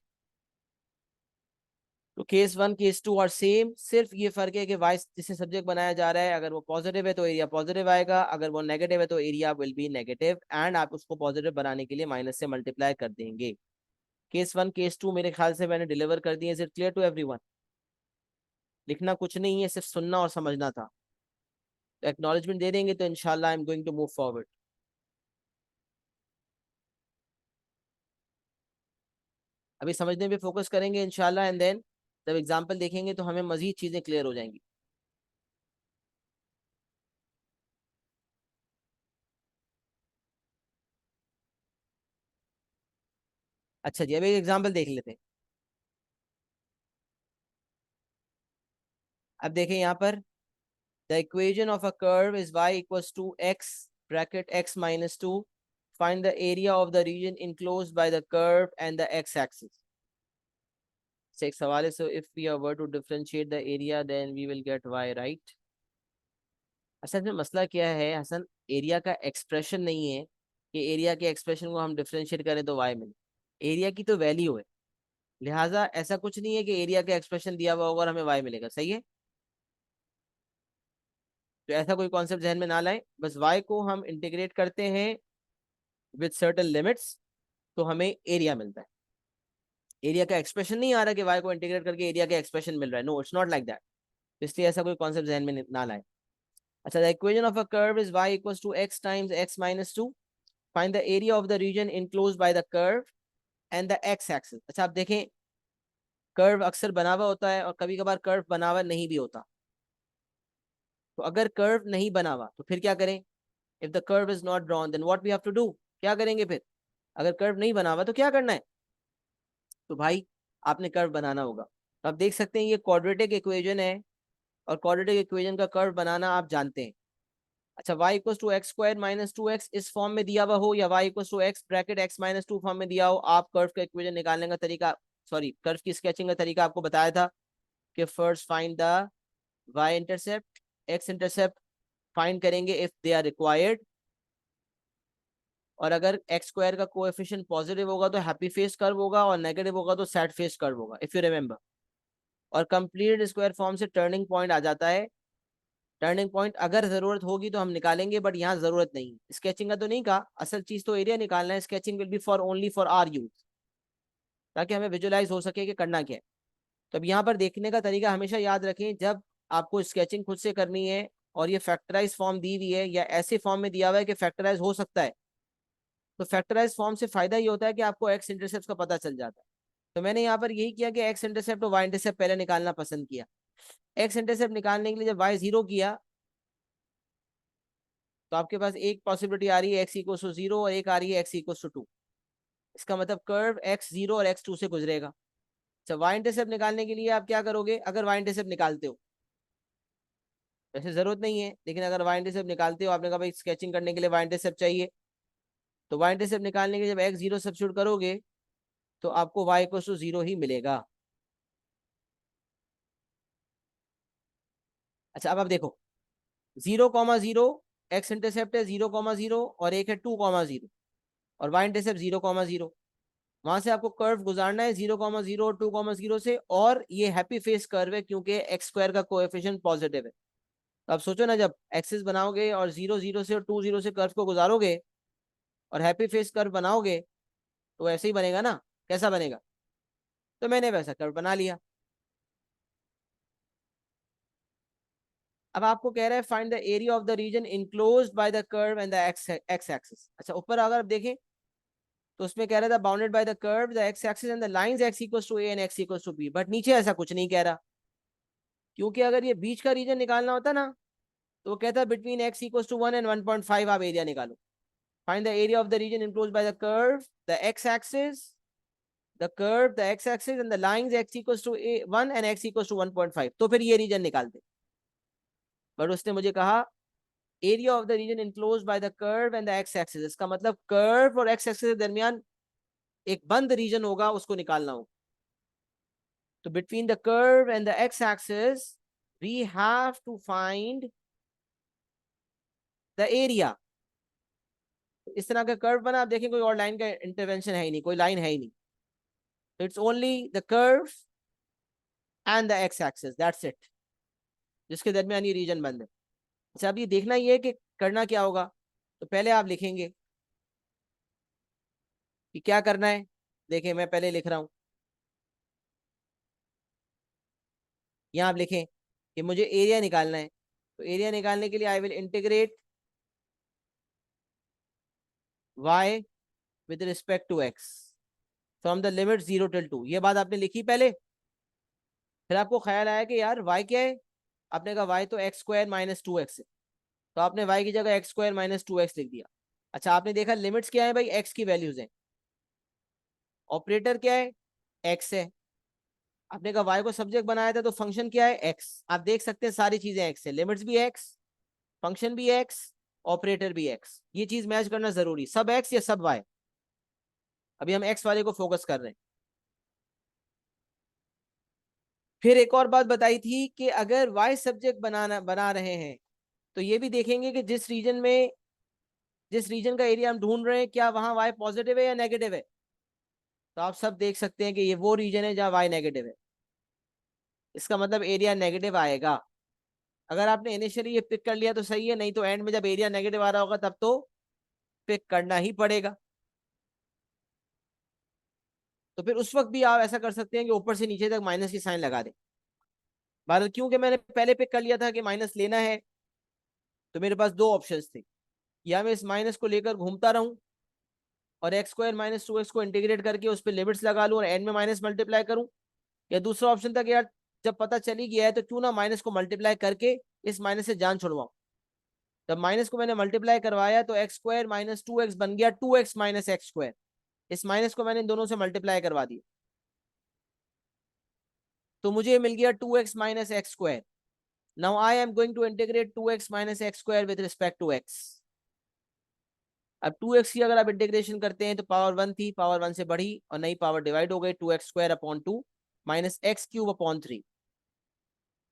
तो केस 1 केस 2 और सेम, सिर्फ ये फर्क है कि वाइस जिसे सब्जेक्ट बनाया जा रहा है अगर वो पॉजिटिव है तो एरिया पॉजिटिव आएगा, अगर वो नेगेटिव है तो area will be negative, and आप उसको पॉजिटिव बनाने के लिए माइनस से मल्टीप्लाई कर देंगे। केस 1 केस 2 मेरे ख्याल से मैंने डिलीवर कर दिए। Is it clear to everyone? लिखना कुछ नहीं है, सिर्फ सुनना और समझना था। तो एक्नॉलेजमेंट दे देंगे तो इंशाल्लाह I am going to move forward. अभी समझने पे फोकस करेंगे इंशाल्लाह, एंड देन जब एग्जाम्पल देखेंगे तो हमें मजीद चीजें क्लियर हो जाएंगी। अच्छा जी, अब एक एग्जाम्पल देख लेते हैं। अब देखें यहाँ पर, the equation of a curve is y equals to x bracket x minus 2. Find the area of the region enclosed by the curve and the x axis. से एक सवाल है, so if we are were to differentiate the area then we will get y, right? असल में मसला क्या है Hasan, area का एक्सप्रेशन नहीं है कि एरिया के एक्सप्रेशन को हम डिफरेंशिएट करें तो y मिले। एरिया की तो वैल्यू है, लिहाजा ऐसा कुछ नहीं है कि एरिया का एक्सप्रेशन दिया हुआ होगा और हमें y मिलेगा। सही है? तो ऐसा कोई कॉन्सेप्ट जहन में ना लाएं, बस y को हम इंटीग्रेट करते हैं विद सर्टेन लिमिट्स तो हमें एरिया मिलता है। एरिया का एक्सप्रेशन नहीं आ रहा कि y को इंटीग्रेट करके एरिया का एक्सप्रेशन मिल रहा है। No, it's not like that. इसलिए ऐसा कोई कॉन्सेप्ट जहन में ना लाए। अच्छा, the equation of a curve is y equals to x times x minus 2। Find the area of the region enclosed by the curve and the x axis. अच्छा, आप देखें, कर्व अक्सर बना हुआ होता है और कभी कभार कर्व बना हुआ नहीं भी होता। तो अगर कर्व नहीं बना हुआ तो फिर क्या करें? If the curve is not drawn then what we have to do? क्या करेंगे फिर? अगर कर्व नहीं बना हुआ तो क्या करना है? तो भाई आपने कर्व बनाना होगा। तो आप देख सकते हैं ये क्वाड्रेटिक इक्वेशन है और क्वाड्रेटिक इक्वेशन का कर्व बनाना आप जानते हैं। अच्छा, y equals to x square minus 2x इस फॉर्म में दिया हुआ हो या y equals to x bracket x minus 2 form में दिया हो, आप कर्व का इक्वेशन निकालने का तरीका, सॉरी कर्व की स्केचिंग का तरीका आपको बताया था कि first find the y intercept, x intercept find करेंगे इफ दे आर रिक्वायर्ड, और अगर एक्स स्क्वायर का कोएफिशिएंट पॉजिटिव होगा तो हैप्पी फेस कर्व होगा और नेगेटिव होगा तो सैड फेस कर्व होगा, इफ यू रिमेंबर। और कंप्लीट स्क्वायर फॉर्म से टर्निंग पॉइंट आ जाता है। टर्निंग पॉइंट अगर जरूरत होगी तो हम निकालेंगे, बट यहाँ जरूरत नहीं। स्केचिंग का तो नहीं कहा, असल चीज तो एरिया निकालना है। Sketching will be for only for our use, ताकि हमें विजुलाइज हो सके कि करना क्या है। तो अब यहाँ पर देखने का तरीका हमेशा याद रखें, जब आपको स्केचिंग खुद से करनी है और ये फैक्टराइज फॉर्म दी हुई है या ऐसे फॉर्म में दिया हुआ है कि फैक्टराइज हो सकता है, तो फैक्टराइज फॉर्म से फायदा ये होता है कि आपको एक्स इंटरसेप्ट का पता चल जाता है। तो मैंने यहाँ पर यही किया कि एक्स इंटरसेप्ट और वाई इंटरसेप्ट पहले निकालना पसंद किया। एक्स इंटरसेप्ट निकालने के लिए जब वाई 0 किया तो आपके पास एक पॉसिबिलिटी आ रही है एक्स इक्वल टू 0 और एक आ रही है एक्स इक्वल टू 2। इसका मतलब कर्व एक्स 0 और एक्स 2 से गुजरेगा। अच्छा, वाई इंटरसेप्ट निकालने के लिए आप क्या करोगे? अगर वाई इंटरसेप्ट निकालते हो, वैसे जरूरत नहीं है, लेकिन अगर वाई इंटरसेप्ट निकालते हो, आपने कहा भाई स्केचिंग करने के लिए वाई इंटरसेप्ट चाहिए, तो वाई इंटरसेप्ट निकालने के लिए जब एक्स 0 सब्स्टिट्यूट करोगे तो आपको वाई इक्वल टू 0 ही मिलेगा। अच्छा अब आप देखो 0,0 एक्स इंटरसेप्ट है 0,0 और एक है 2,0 और वाई इंटरसेप्ट 0,0। वहां से आपको कर्व गुजारना है 0,0 और 2,0 से, और ये हैप्पी फेस कर्व है क्योंकि एक्स स्क्वायर का कोएफिशिएंट पॉजिटिव है। तो आप सोचो ना, जब एक्सिस बनाओगे और 0,0 से और 2,0 से कर्व को गुजारोगे और हैप्पी फेस कर्व बनाओगे तो ऐसे ही बनेगा ना। कैसा बनेगा? तो मैंने वैसा कर्व बना लिया। अब आपको कह रहा है find the area of the region enclosed by the curve and the x axis. अच्छा ऊपर अगर आप देखें तो उसमें कह रहा था bounded by the curve the x axis and the lines x equals to a and x equals to b, but नीचे ऐसा कुछ नहीं कह रहा। क्योंकि अगर ये बीच का रीजन निकालना होता ना तो वो कहता है between x equals to 1 and 1.5 आप एरिया निकालो। Find the area of the region enclosed by the curve the x axis, the curve the x axis and the lines x equals to a 1 and x equals to 1.5, तो फिर ये reason निकालते। But उसने मुझे कहा area of the region enclosed by the curve and the x axis, इसका मतलब curve और एक्स एक्सिस के दरमियान एक बंद रीजन होगा, उसको निकालना होगा। तो between the curve and the x axis we have to find the area. इस तरह का कर्व बना, आप देखें कोई और लाइन का इंटरवेंशन है ही नहीं, कोई लाइन है ही नहीं। It's only the curve and the x axis, that's it, जिसके दरमियान ये रीजन बंद है। अच्छा अब ये देखना ही है कि करना क्या होगा। तो पहले आप लिखेंगे कि क्या करना है। देखिए मैं पहले लिख रहा हूं, यहाँ आप लिखें कि मुझे एरिया निकालना है। तो एरिया निकालने के लिए I will integrate y with respect to x from the limit 0 till 2। ये बात आपने लिखी पहले, फिर आपको ख्याल आया कि यार y क्या है, आपने कहा y तो एक्स स्क्वायर माइनस 2x है, तो आपने y की जगह एक्स स्क्वायर माइनस 2x लिख दिया। अच्छा आपने देखा लिमिट्स क्या है भाई, x की वैल्यूज है, ऑपरेटर क्या है, x है। आपने कहा y को सब्जेक्ट बनाया था तो फंक्शन क्या है, x। आप देख सकते हैं सारी चीजें x है, लिमिट्स भी x, फंक्शन भी x, ऑपरेटर भी x। ये चीज मैच करना जरूरी, सब x या सब y। अभी हम x वाले को फोकस कर रहे हैं। फिर एक और बात बताई थी कि अगर y सब्जेक्ट बना रहे हैं तो ये भी देखेंगे कि जिस रीजन का एरिया हम ढूंढ रहे हैं क्या वहां y पॉजिटिव है या नेगेटिव है। तो आप सब देख सकते हैं कि ये वो रीजन है जहां y नेगेटिव है, इसका मतलब एरिया नेगेटिव आएगा। अगर आपने इनिशियली ये पिक कर लिया तो सही है, नहीं तो एंड में जब एरिया नेगेटिव आ रहा होगा तब तो पिक करना ही पड़ेगा। तो फिर उस वक्त भी आप ऐसा कर सकते हैं कि ऊपर से नीचे तक माइनस की साइन लगा दें। भारत क्योंकि मैंने पहले पिक कर लिया था कि माइनस लेना है, तो मेरे पास दो ऑप्शंस थे, या मैं इस माइनस को लेकर घूमता रहूं और एक्स स्क्वायर माइनस 2x को इंटीग्रेट करके उस पर लिमिट्स लगा लूं और एंड में माइनस मल्टीप्लाई करूं, या दूसरा ऑप्शन था कि यार जब पता चली गया है तो क्यों ना माइनस को मल्टीप्लाई करके इस माइनस से जान छुड़वाऊं। जब माइनस को मैंने मल्टीप्लाई करवाया तो एक्स स्क्वायर माइनस 2x बन गया 2x माइनस एक्स स्क्वायर। इस माइनस को मैंने इन दोनों से मल्टीप्लाई करवा दिया तो मुझे मिल गया 2x minus x square. Now I am going to integrate 2x minus x square with respect to x। अब 2x की अगर आप इंटीग्रेशन करते हैं तो पावर 1 थी, पावर 1 से बढ़ी और नई पावर डिवाइड हो गई, 2x square upon 2 minus x cube upon 3।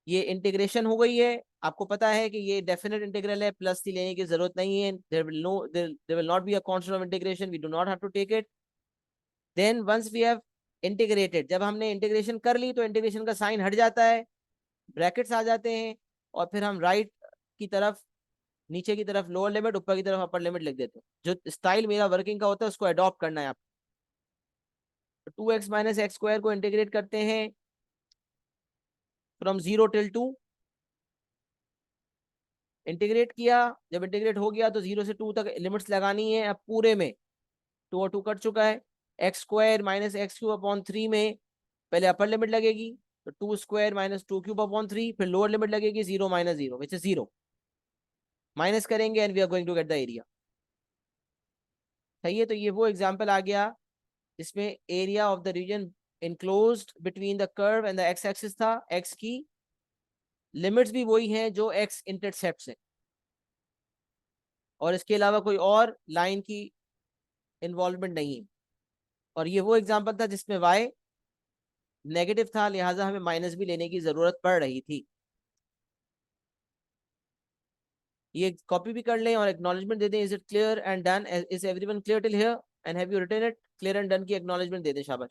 ये इंटीग्रेशन हो गई है। आपको पता है कि ये डेफिनेट इंटीग्रल है, प्लस सी लेने की जरूरत नहीं है। There will not be a constant of integration, we do not have to take it. Then once we have integrated, जब हमने इंटीग्रेशन कर ली तो इंटीग्रेशन का साइन हट जाता है, ब्रैकेट्स आ जाते हैं, और फिर हम राइट की तरफ, नीचे की तरफ लोअर लिमिट, ऊपर की तरफ अपर लिमिट लिख देते हैं। जो स्टाइल मेरा वर्किंग का होता है उसको अडॉप्ट करना है आप। 2x माइनस एक्स स्क्वायर को इंटीग्रेट करते हैं फ्रॉम 0 till 2। इंटीग्रेट किया, जब इंटीग्रेट हो गया तो 0 से 2 तक लिमिट्स लगानी है। अब पूरे में 2 और 2 कट चुका है, x square minus x cube upon 3 में पहले अपर लिमिट लगेगी तो 2 स्क्वायर माइनस 2 क्यूब अपॉन 3, फिर लोअर लिमिट लगेगी 0 माइनस 0 विच इज 0, माइनस करेंगे and we are going to get the area. सही है, तो ये वो एग्जाम्पल आ गया जिसमें area of the region enclosed between the curve and the x axis था। एक्स की लिमिट्स भी वही हैं जो एक्स इंटरसेप्ट है, और इसके अलावा कोई और लाइन की इन्वॉल्वमेंट नहीं है। और ये वो एग्जाम्पल था जिसमें y नेगेटिव था, लिहाजा हमें माइनस भी लेने की जरूरत पड़ रही थी। ये कॉपी भी कर लें और एक्नॉलेजमेंट दे दें, is it clear and done, is everyone clear till here and have you written it, clear and done की एक्नॉलेजमेंट दे दें, शाबाश।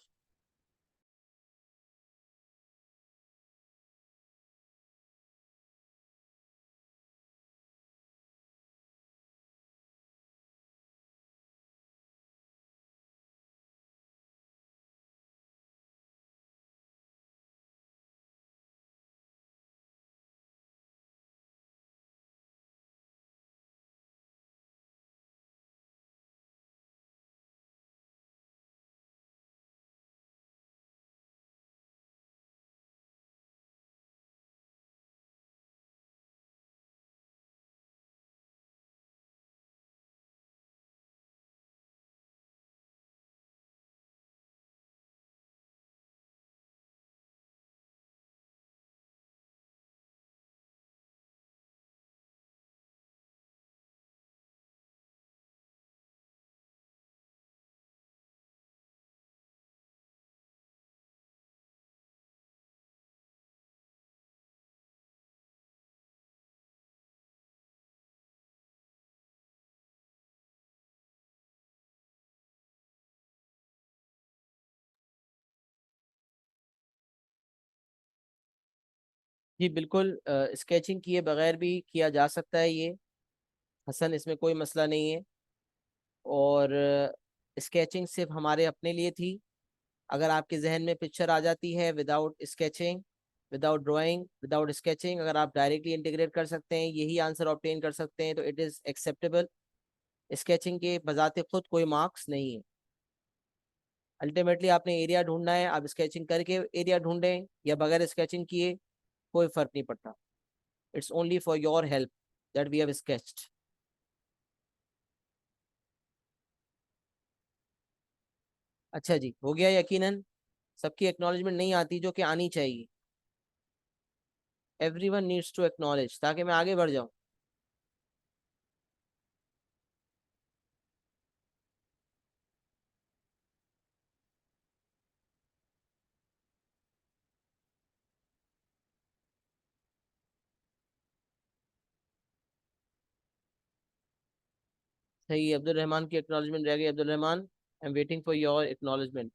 जी बिल्कुल, स्केचिंग किए बगैर भी किया जा सकता है ये, हसन, इसमें कोई मसला नहीं है। और स्केचिंग सिर्फ हमारे अपने लिए थी। अगर आपके जहन में पिक्चर आ जाती है without sketching, without drawing, without sketching, अगर आप डायरेक्टली इंटीग्रेट कर सकते हैं, यही आंसर ऑब्टेन कर सकते हैं, तो इट इज़ एक्सेप्टेबल। स्केचिंग के बजाते खुद कोई मार्क्स नहीं है। अल्टीमेटली आपने एरिया ढूंढना है, आप स्केचिंग करके एरिया ढूंढें या बगैर स्केचिंग किए, कोई फर्क नहीं पड़ता। It's only for your help that we have sketched. अच्छा जी, हो गया यकीनन। सबकी एक्नॉलेजमेंट नहीं आती जो कि आनी चाहिए। एवरीवन नीड्स टू एक्नॉलेज ताकि मैं आगे बढ़ जाऊं। सही, अब्दुल रहमान की एक्नॉलेजमेंट रह गई। Abdul Rahman, I am waiting for your acknowledgement.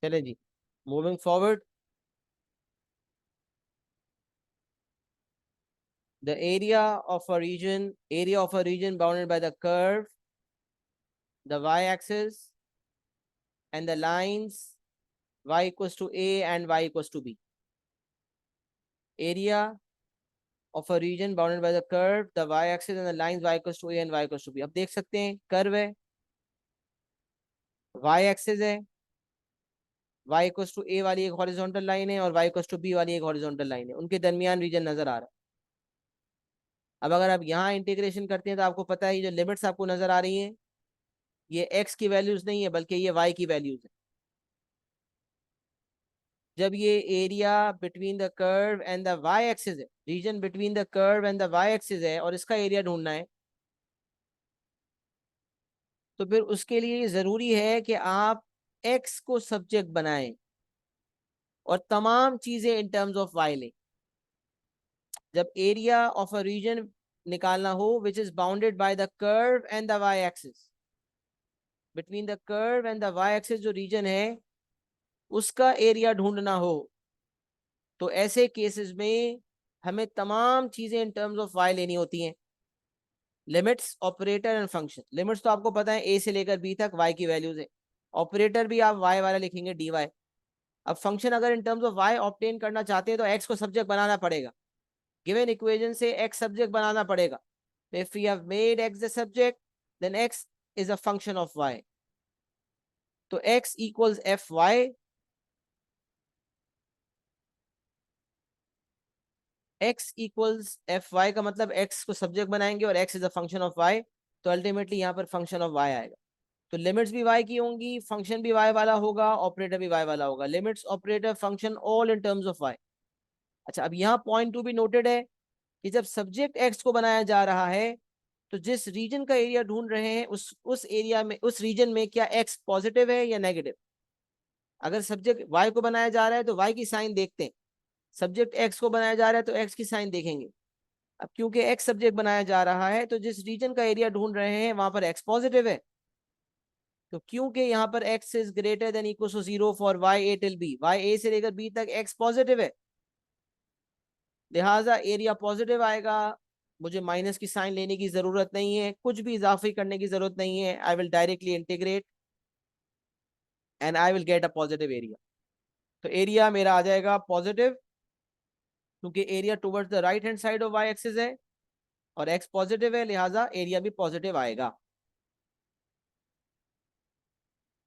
चले जी, moving forward. The area of a region bounded by the curve, the y-axis, and the lines y equals to a and y equals to b. Area of a region bounded by the curve, the y-axis, and the lines y equals to a and y equals to b. अब देख सकते हैं curve है, y-axis है, y equals to a वाली एक horizontal line है और y equals to b वाली एक हॉरिजॉन्टल लाइन है, उनके दरमियान रीजन नजर आ रहा है। अब अगर आप यहाँ इंटीग्रेशन करते हैं तो आपको पता है ये जो लिमिट्स आपको नजर आ रही हैं, ये x की वैल्यूज नहीं है बल्कि ये y की वैल्यूज है। जब ये area between the curve and the y axis है, region between the curve and the y axis है और इसका एरिया ढूंढना है, तो फिर उसके लिए ये जरूरी है कि आप एक्स को सब्जेक्ट बनाएं और तमाम चीजें इन टर्म्स ऑफ वाई लें। जब एरिया ऑफ अ रीजन निकालना हो which is bounded by the curve and the y axis, between the curve and the y axis जो रीजन है उसका एरिया ढूंढना हो, तो ऐसे केसेस में हमें तमाम चीजें इन टर्म्स ऑफ वाई लेनी होती हैं। Limits, operator and function. Limits तो आपको पता है ए से लेकर बी तक वाई की वैल्यूज है। ऑपरेटर भी आप वाई वाला लिखेंगे, डी वाई। अब फंक्शन अगर in terms of y obtain करना चाहते हैं तो एक्स को सब्जेक्ट बनाना पड़ेगा, गिवन इक्वेशन से एक्स सब्जेक्ट बनाना पड़ेगा। If we have made x the subject then x is a function of y. तो x equals f y, x equals f y का मतलब एक्स को सब्जेक्ट बनाएंगे और x is a function of y, तो ultimately यहाँ पर function of Y आएगा। तो लिमिट्स भी y की होंगी, फंक्शन भी y वाला होगा, ऑपरेटर भी y वाला होगा। Limits operator function all in terms of y। अच्छा, अब यहाँ पॉइंट टू भी नोटेड है कि जब सब्जेक्ट x को बनाया जा रहा है तो जिस रीजन का एरिया ढूंढ रहे हैं उस एरिया में, उस रीजन में क्या x पॉजिटिव है या नेगेटिव। अगर सब्जेक्ट y को बनाया जा रहा है तो y की साइन देखते हैं, सब्जेक्ट x को बनाया जा रहा है तो x की साइन देखेंगे। अब क्योंकि x सब्जेक्ट बनाया जा रहा है तो जिस रीजन का एरिया ढूंढ रहे हैं वहां पर x पॉजिटिव है। तो क्योंकि यहाँ पर x is greater than equal to 0 for y a till b, y a से लेकर b तक x पॉजिटिव है, लिहाजा एरिया पॉजिटिव आएगा। मुझे माइनस की साइन लेने की जरूरत नहीं है, कुछ भी इजाफी करने की जरूरत नहीं है। I will directly integrate and I will get a positive area. तो एरिया मेरा आ जाएगा पॉजिटिव, क्योंकि area towards the right hand side of y axis है और एक्स पॉजिटिव है, लिहाजा एरिया भी पॉजिटिव आएगा।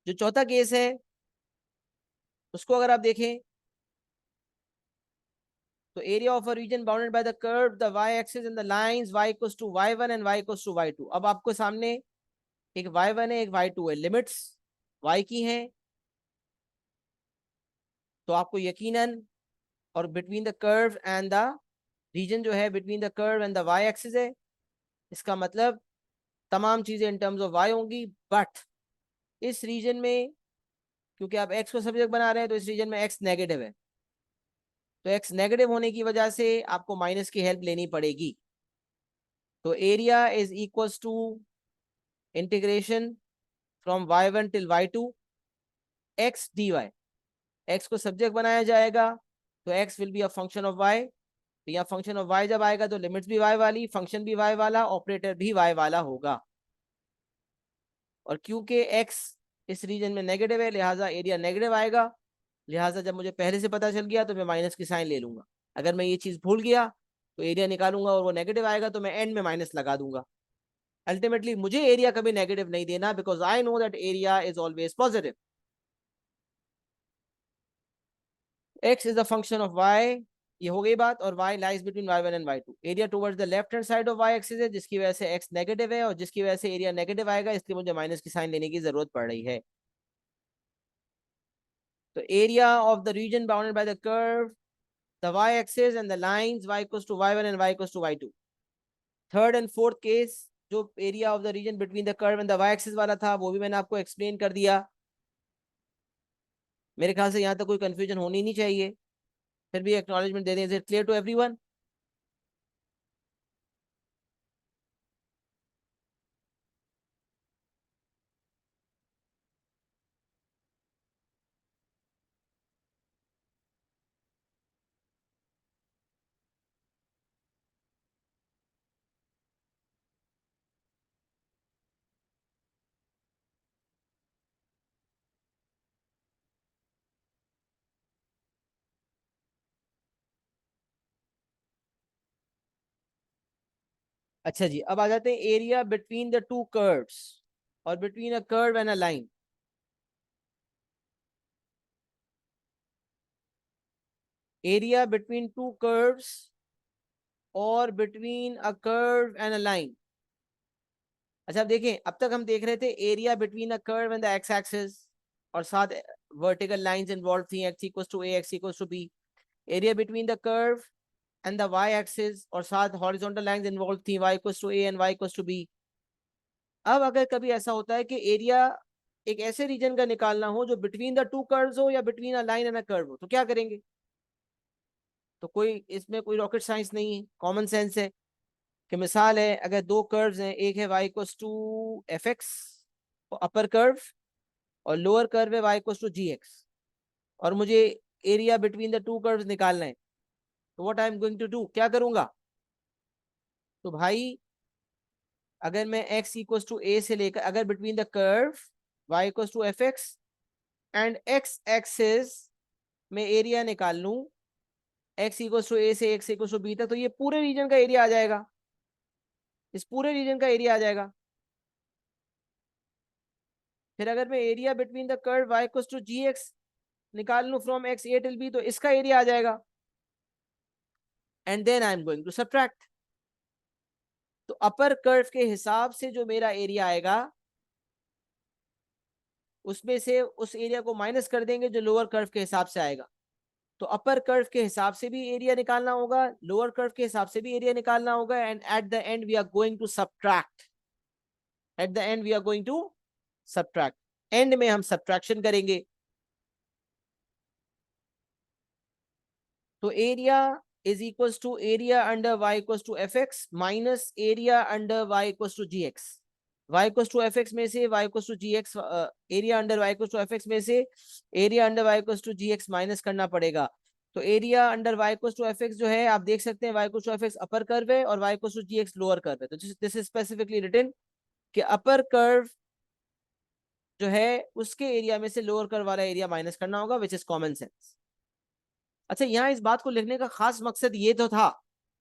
जो चौथा केस है उसको अगर आप देखें तो area of a region bounded by the curve the y axis and the lines y equals to y1 and y equals to y2। अब आपको सामने एक y1 है, एक y2 है, लिमिट्स y की हैं, तो आपको यकीनन, और between the curve and the region जो है between the curve and the y axis है, इसका मतलब तमाम चीजें इन टर्म्स ऑफ y होंगी। बट इस रीजन में क्योंकि आप x को सब्जेक्ट बना रहे हैं तो इस रीजन में x नेगेटिव है, तो x नेगेटिव होने की वजह से आपको माइनस की हेल्प लेनी पड़ेगी। तो area is equals to integration from y1 till y2 x dy। x को सब्जेक्ट बनाया जाएगा तो x will be a function of y। तो यहाँ फंक्शन ऑफ y जब आएगा तो लिमिट्स भी y वाली, फंक्शन भी y वाला, ऑपरेटर भी y वाला होगा। और क्योंकि x इस रीजन में नेगेटिव है लिहाजा एरिया नेगेटिव आएगा, लिहाजा जब मुझे पहले से पता चल गया तो मैं माइनस की साइन ले लूंगा। अगर मैं ये चीज भूल गया तो एरिया निकालूंगा और वो नेगेटिव आएगा तो मैं एंड में माइनस लगा दूंगा। अल्टीमेटली मुझे एरिया कभी नेगेटिव नहीं देना, because I know that area is always positive. x is the function of y, ये हो गई बात, और y lies between y1 and y2। Area towards the left hand side of y axis है, जिसकी वजह से x नेगेटिव है और जिसकी वजह से एरिया नेगेटिव आएगा, इसलिए मुझे माइनस की साइन लेने की जरूरत पड़ रही है। तो area of the reason bounded by the curve the y-axis and the lines y equals to y1 and y equals to y2। Third and fourth case जो area of the region between the curve and the y-axis वाला था वो भी मैंने आपको explain कर दिया। मेरे ख्याल से यहाँ तक कोई कंफ्यूजन होनी नहीं चाहिए, फिर भी एक्नॉलेजमेंट दे दें। Is it clear to everyone? अच्छा जी, अब आ जाते हैं area between the two curves और between a curve and a line. Area between two curves और between a curve and a line. अच्छा, अब देखें, अब तक हम देख रहे थे area between a curve and the x axis, और साथ वर्टिकल लाइंस इन्वॉल्व थी, x equals to a, x equals to b. Area between the curve and the y axis, और साथ हॉरिजॉन्टल लाइंस इन्वॉल्व थी, y equals to a and y equals to b. अब अगर कभी ऐसा होता है कि एरिया एक ऐसे रीजन का निकालना हो जो बिटवीन द टू कर्व्स हो या between a line and a curve हो, तो क्या करेंगे? तो कोई इसमें कोई रॉकेट साइंस नहीं है, कॉमन सेंस है। कि मिसाल है, अगर दो कर्व्स हैं, एक है y equals to f x upper curve, और लोअर कर्व है y equals to g x, और मुझे area between the two curves निकालना है, तो what I am going to do, क्या करूंगा? तो भाई अगर मैं x इक्वल्स टू ए से लेकर, अगर between the curve y equals to f x and x axis में एरिया निकाल लूं, x इक्वल्स टू ए से x इक्वल्स टू बी तक, तो ये पूरे रीजन का एरिया आ जाएगा, इस पूरे रीजन का एरिया आ जाएगा। फिर अगर मैं area between the curve y equals to g x निकाल लूं from x a till b, तो इसका एरिया आ जाएगा। And then I am going to subtract. तो अपर कर्व के हिसाब से जो मेरा एरिया आएगा उसमें से उस एरिया को माइनस कर देंगे जो लोअर कर्व के हिसाब से आएगा। तो अपर कर्व के हिसाब से भी एरिया निकालना होगा, लोअर कर्व के हिसाब से भी एरिया निकालना होगा, and at the end we are going to subtract, at the end we are going to subtract, end में हम सब्ट्रैक्शन करेंगे। तो area is equals to area under y equals to f x minus area under y equals to g x. y equals to f x में से y equals to g x, area under y equals to f x में से area under y equals to g x minus करना पड़ेगा। तो area under y equals to f x जो है आप देख सकते हैं y equals to f x upper curve है और y equals to g x lower curve है। तो दिस इज स्पेसिफिकली रिटन कि अपर कर्व जो है उसके एरिया में से लोअर कर्व वाला एरिया माइनस करना होगा, विच इज कॉमन सेंस। अच्छा, यहाँ इस बात को लिखने का खास मकसद ये तो था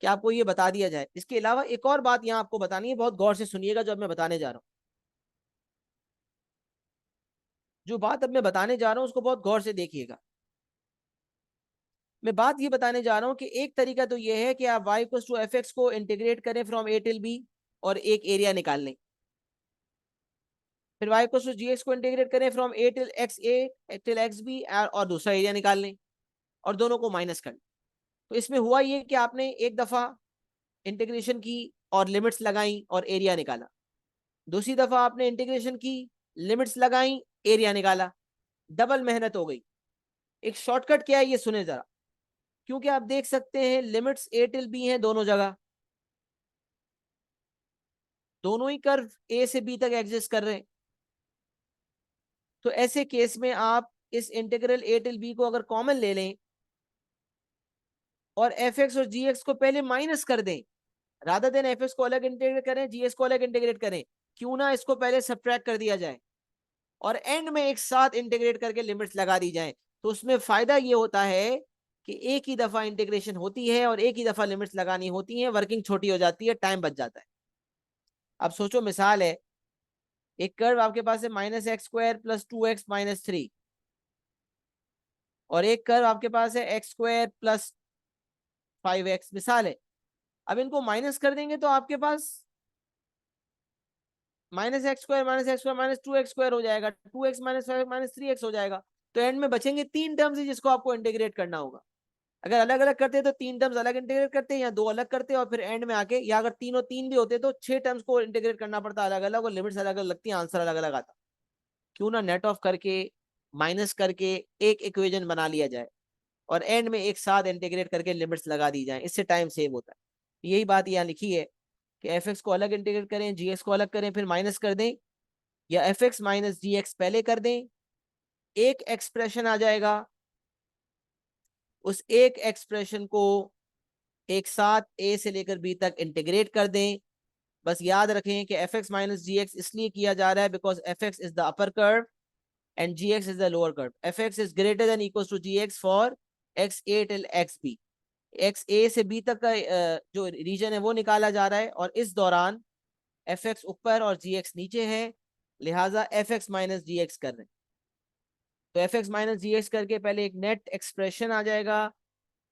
कि आपको ये बता दिया जाए। इसके अलावा एक और बात यहाँ आपको बतानी है, बहुत गौर से सुनिएगा जो अब मैं बताने जा रहा हूँ। जो बात अब मैं बताने जा रहा हूँ उसको बहुत गौर से देखिएगा। मैं बात ये बताने जा रहा हूँ कि एक तरीका तो ये है कि आप y equals to f x को इंटीग्रेट करें फ्रॉम a टिल b और एक एरिया निकाल लें। फिर y equals to g x को इंटीग्रेट करें from a till x a till x b और दूसरा एरिया निकाल लें और दोनों को माइनस कर लें। तो इसमें हुआ ये कि आपने एक दफा इंटीग्रेशन की और लिमिट्स लगाई और एरिया निकाला, दूसरी दफा आपने इंटीग्रेशन की, लिमिट्स लगाई, एरिया निकाला, डबल मेहनत हो गई। एक शॉर्टकट क्या है ये सुने जरा, क्योंकि आप देख सकते हैं लिमिट्स a टिल b हैं दोनों जगह, दोनों ही कर्व a से b तक एग्जिस्ट कर रहे हैं। तो ऐसे केस में आप इस इंटीग्रल a टिल b को अगर कॉमन ले लें और एफ एक्स और जी एक्स को पहले माइनस कर दें, रादर देन एफ एक्स को अलग इंटीग्रेट करें, जी एक्स को अलग इंटीग्रेट करें, क्यों ना इसको पहले सब्ट्रैक्ट कर दिया जाए और एंड में एक साथ इंटीग्रेट करके लिमिट्स लगा दी जाए। तो उसमें फायदा ये होता है कि एक ही दफा इंटीग्रेशन होती है और एक ही दफा लिमिट्स लगानी होती है, वर्किंग छोटी हो जाती है, टाइम बच जाता है। अब सोचो, मिसाल है, एक कर्व आपके पास है -x² + 2x - 3 और एक कर्व आपके पास है x² + 5x, मिसाल है। अब इनको माइनस कर देंगे तो आपके पास -x² - 2x² हो जाएगा, 2x - 5 - 3x हो जाएगा। तो एंड में बचेंगे तीन टर्म्स ही जिसको आपको इंटीग्रेट करना होगा। अगर अलग अलग करते तो तीन टर्म्स अलग इंटीग्रेट करते या दो अलग करते और फिर एंड में आके, या अगर तीनों तीन भी होते तो छह टर्म्स को इंटीग्रेट करना पड़ता अलग अलग और लिमिट्स अलग अलग लगती, आंसर अलग अलग आता। क्यों ना नेट ऑफ करके माइनस करके एक इक्वेशन बना लिया जाए और एंड में एक साथ इंटीग्रेट करके लिमिट्स लगा दी जाए, इससे टाइम सेव होता है। यही बात यहाँ लिखी है कि एफ एक्स को अलग इंटीग्रेट करें, जी एक्स को अलग करें, फिर माइनस कर दें, या F x minus g x पहले कर दें, एक एक्सप्रेशन आ जाएगा, उस एक एक्सप्रेशन को एक साथ ए से लेकर बी तक इंटीग्रेट कर दें। बस याद रखें कि f x minus g x इसलिए किया जा रहा है because f x is the upper curve and g x is the lower curve. F x is greater than equal to g x for x a till x b. X a से b तक का जो region है वो निकाला जा रहा है और इस दौरान एफ एक्स ऊपर और जी एक्स नीचे है, लिहाजा F x minus g x कर रहे हैं। तो F x minus g x करके पहले एक नेट एक्सप्रेशन आ जाएगा,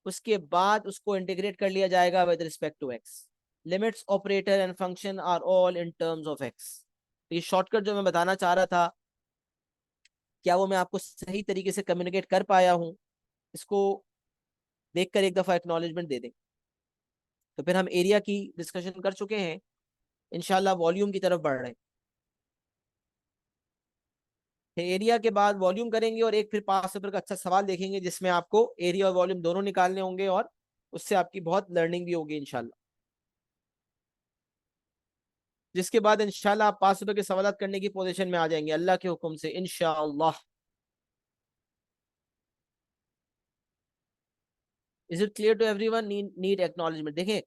उसके बाद उसको इंटीग्रेट कर लिया जाएगा with respect to x. Limits, operator and function are all in terms of x. ये शॉर्टकट जो मैं बताना चाह रहा था, क्या वो मैं आपको सही तरीके से कम्युनिकेट कर पाया हूँ? इसको देखकर एक दफा एक्नॉलेजमेंट दे दें। तो फिर हम एरिया की डिस्कशन कर चुके हैं, इंशाल्लाह वॉल्यूम की तरफ बढ़ रहे हैं। फिर एरिया के बाद वॉल्यूम करेंगे और एक फिर पास पेपर का अच्छा सवाल देखेंगे जिसमें आपको एरिया और वॉल्यूम दोनों निकालने होंगे और उससे आपकी बहुत लर्निंग भी होगी इंशाल्लाह। जिसके बाद इंशाल्लाह आप पास पेपर के सवाल करने की पोजीशन में आ जाएंगे अल्लाह के हुक्म से इंशाल्लाह। Is it clear to everyone? Need acknowledgement. देखें,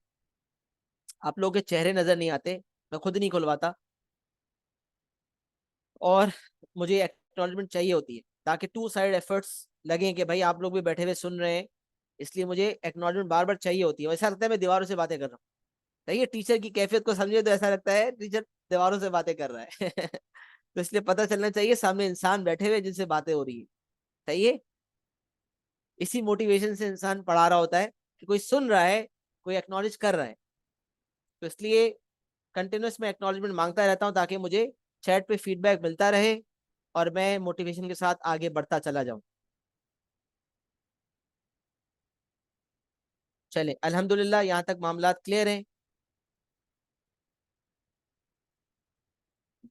आप लोगों के चेहरे नजर नहीं आते, मैं खुद नहीं खुलवाता और मुझे एक्नॉलेजमेंट चाहिए होती है ताकि टू साइड एफर्ट्स लगें कि भाई आप लोग भी बैठे हुए सुन रहे हैं, इसलिए मुझे एक्नॉलेजमेंट बार बार चाहिए होती है। ऐसा लगता है मैं दीवारों से बातें कर रहा हूँ। सही है, टीचर की कैफियत को समझे तो ऐसा लगता है टीचर दीवारों से बातें कर रहा है तो इसलिए पता चलना चाहिए सामने इंसान बैठे हुए जिनसे बातें हो रही है। सही है, इसी मोटिवेशन से इंसान पढ़ा रहा होता है कि कोई सुन रहा है, कोई एक्नॉलेज कर रहा है। तो इसलिए कंटिन्यूस में एक्नॉलेजमेंट मांगता रहता हूँ ताकि मुझे चैट पे फीडबैक मिलता रहे और मैं मोटिवेशन के साथ आगे बढ़ता चला जाऊं। चले, अल्हम्दुलिल्लाह यहाँ तक मामला क्लियर हैं।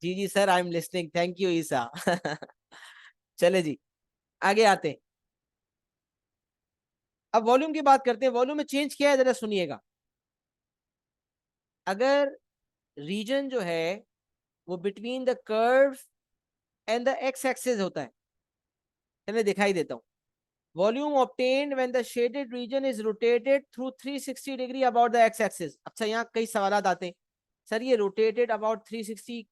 जी जी sir, I am listening, thank you Isa. चले जी, आगे आते हैं। अब वॉल्यूम की बात करते हैं। वॉल्यूम में चेंज किया है, जरा सुनिएगा। अगर रीजन जो है वो between the curve and the x axis होता है, मैं दिखाई देता हूँ। Volume obtained when the shaded region is rotated through 360 degree about the x axis. अच्छा, यहाँ कई सवाल आते हैं, सर ये रोटेटेड अबाउट 360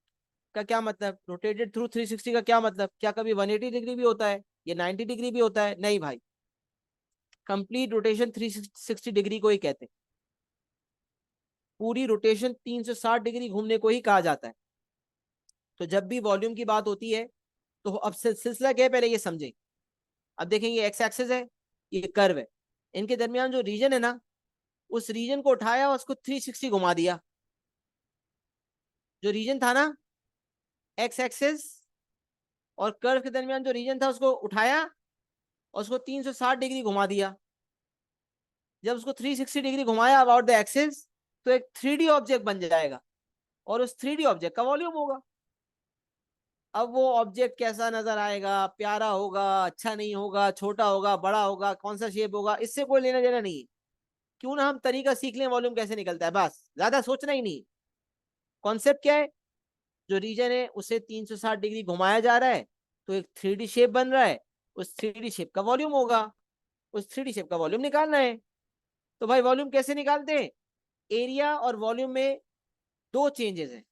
का क्या मतलब, रोटेटेड थ्रू 360 का क्या मतलब, क्या कभी 180 डिग्री भी होता है, ये 90 डिग्री भी होता है? नहीं भाई, कंप्लीट रोटेशन 360 डिग्री को ही कहते हैं। पूरी रोटेशन 360 डिग्री घूमने को ही कहा जाता है। तो जब भी वॉल्यूम की बात होती है तो अब सिलसिला क्या है, पहले ये समझें। अब देखें, ये एक्स एक्सिस है, ये कर्व है, इनके दरमियान जो रीजन है ना, उस रीजन को उठाया और उसको 360 घुमा दिया। जो रीजन था ना एक्स एक्सिस और कर्व के दरमियान, जो रीजन था उसको उठाया और उसको 360 डिग्री घुमा दिया। जब उसको 360 डिग्री घुमाया अबाउट द एक्सिस, तो एक 3D ऑब्जेक्ट बन जाएगा और उस 3D ऑब्जेक्ट का वॉल्यूम होगा। अब वो ऑब्जेक्ट कैसा नजर आएगा, प्यारा होगा, अच्छा नहीं होगा, छोटा होगा, बड़ा होगा, कौन सा शेप होगा, इससे कोई लेना देना नहीं है। क्यों ना हम तरीका सीख लें वॉल्यूम कैसे निकलता है, बस ज्यादा सोचना ही नहीं। कॉन्सेप्ट क्या है, जो रीजन है उसे 360 डिग्री घुमाया जा रहा है, तो एक 3D शेप बन रहा है, उस 3D शेप का वॉल्यूम होगा। उस 3D शेप का वॉल्यूम निकालना है। तो भाई वॉल्यूम कैसे निकालते हैं? एरिया और वॉल्यूम में दो चेंजेस हैं।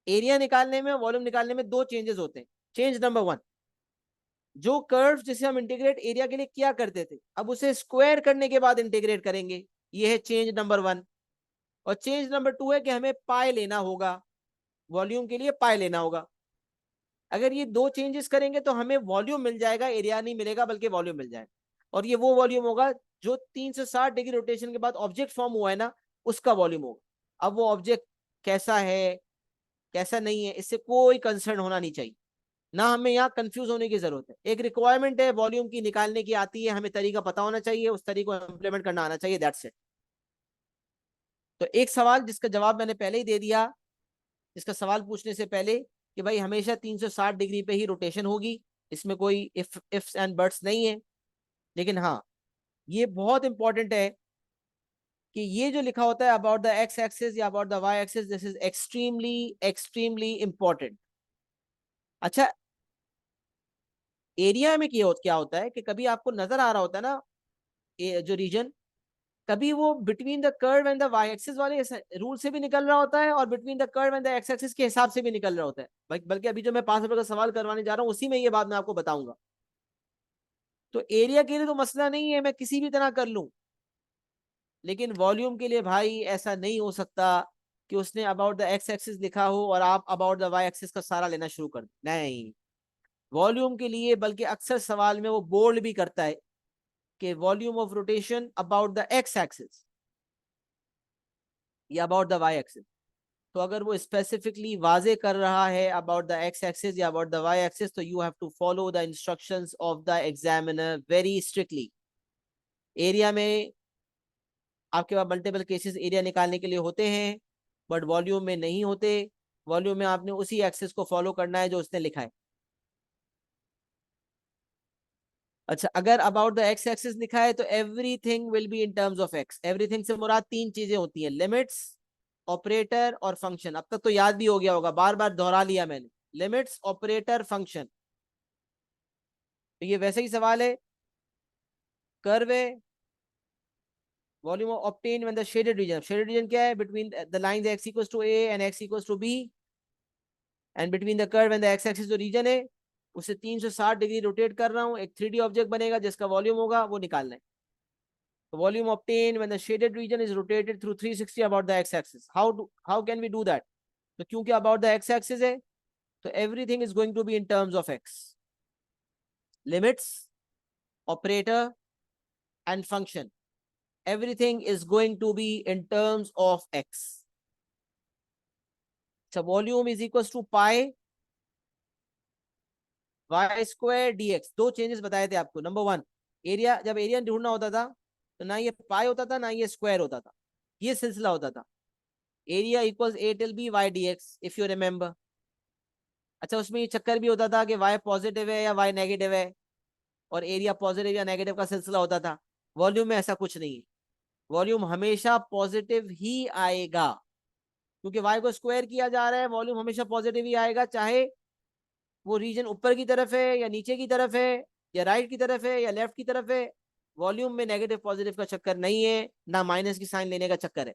एरिया निकालने में, वॉल्यूम निकालने में दो चेंजेस होते हैं। चेंज नंबर वन, जो कर्व जिसे हम इंटीग्रेट एरिया के लिए किया करते थे, अब उसे स्क्वायर करने के बाद इंटीग्रेट करेंगे। ये है चेंज नंबर वन। और चेंज नंबर टू है कि हमें पाई लेना होगा, वॉल्यूम के लिए पाई लेना होगा। अगर ये दो चेंजेस करेंगे तो हमें वॉल्यूम मिल जाएगा, एरिया नहीं मिलेगा, बल्कि वॉल्यूम मिल जाएगा। और ये वो वॉल्यूम होगा जो 360 डिग्री रोटेशन के बाद ऑब्जेक्ट फॉर्म हुआ है ना, उसका वॉल्यूम होगा। अब वो ऑब्जेक्ट कैसा है कैसा नहीं है, इससे कोई कंसर्न होना नहीं चाहिए, ना हमें यहाँ कंफ्यूज होने की जरूरत है। एक रिक्वायरमेंट है वॉल्यूम की निकालने की, आती है, हमें तरीका पता होना चाहिए, उस तरीके को इंप्लीमेंट करना आना चाहिए, दैट्स इट। तो एक सवाल जिसका जवाब मैंने पहले ही दे दिया, इसका सवाल पूछने से पहले, कि भाई हमेशा 360 डिग्री पे ही रोटेशन होगी, इसमें कोई इफ्स एंड बट्स नहीं है। लेकिन हाँ, ये बहुत इंपॉर्टेंट है कि ये जो लिखा होता है अबाउट द एक्स एक्सिस या about the y axis, this is extremely extremely important. अच्छा, एरिया में क्या होता है कि कभी आपको नजर आ रहा होता है ना, जो रीजन, कभी वो between the curve and the y axis वाले रूल से भी निकल रहा होता है और between the curve and the x axis के हिसाब से भी निकल रहा होता है। बल्कि अभी जो मैं 5 रुपए का सवाल करवाने जा रहा हूँ, उसी में ये बात मैं आपको बताऊंगा। तो एरिया के लिए तो मसला नहीं है, मैं किसी भी तरह कर लूं। लेकिन वॉल्यूम के लिए भाई ऐसा नहीं हो सकता कि उसने अबाउट द एक्स एक्सिस लिखा हो और आप अबाउट द वाई एक्सिस का सारा लेना शुरू कर दें, नहीं। वॉल्यूम के लिए बल्कि अक्सर सवाल में वो बोल्ड भी करता है कि volume of rotation about the x axis या अबाउट द वाई एक्सिस। तो अगर वो स्पेसिफिकली वाजे कर रहा है अबाउट द एक्स एक्सिस या अबाउट द वाई एक्सिस, तो you have to follow the instructions of the examiner very strictly. Area में आपके पास मल्टीपल केसेस एरिया निकालने के लिए होते हैं, बट वॉल्यूम में नहीं होते। वॉल्यूम में आपने उसी एक्सिस को फॉलो करना है जो उसने लिखा है। अच्छा, अगर अबाउट द एक्स एक्सिस लिखा है तो everything will be in terms of x. Everything से मुराद तीन चीजें होती हैं, लिमिट्स, ऑपरेटर और फंक्शन। अब तक तो याद भी हो गया होगा, बार बार दोहरा लिया मैंने, लिमिट्स, ऑपरेटर, फंक्शन। तो ये वैसे ही सवाल है, कर्व है, volume obtain when the shaded region. Shaded region क्या है? Between the lines x equals to a and x equals to b, and between the curve and the x axis जो region है, उसे 360 डिग्री रोटेट कर रहा हूँ, एक 3D object बनेगा जिसका वॉल्यूम होगा, वो निकालना है। तो volume obtain when the shaded region is rotated through 360 about the x axis. How can we do that? तो क्योंकि अबाउट द x एक्सिस है, तो everything is going to be in terms of x, limits, operator and function, everything is going to be in terms of x. So volume is equals to pi y square dx। दो changes बताए थे आपको। Number one, area, जब area ढूंढना होता था तो ना ये पाई होता था ना ये स्क्वायर होता था, ये सिलसिला होता था, area equals a till b y d x, if you remember. अच्छा, उसमें ये चक्कर भी होता था कि वाई पॉजिटिव है या वाई नेगेटिव है, और एरिया पॉजिटिव या नेगेटिव का सिलसिला होता था। वॉल्यूम में ऐसा कुछ नहीं है, वॉल्यूम हमेशा पॉजिटिव ही आएगा, क्योंकि वाई को स्क्वायर किया जा रहा है, वॉल्यूम हमेशा पॉजिटिव ही आएगा, चाहे वो रीजन ऊपर की तरफ है या नीचे की तरफ है या राइट की तरफ है या लेफ्ट की तरफ है। वॉल्यूम में नेगेटिव पॉजिटिव का चक्कर नहीं है, ना माइनस की साइन लेने का चक्कर है,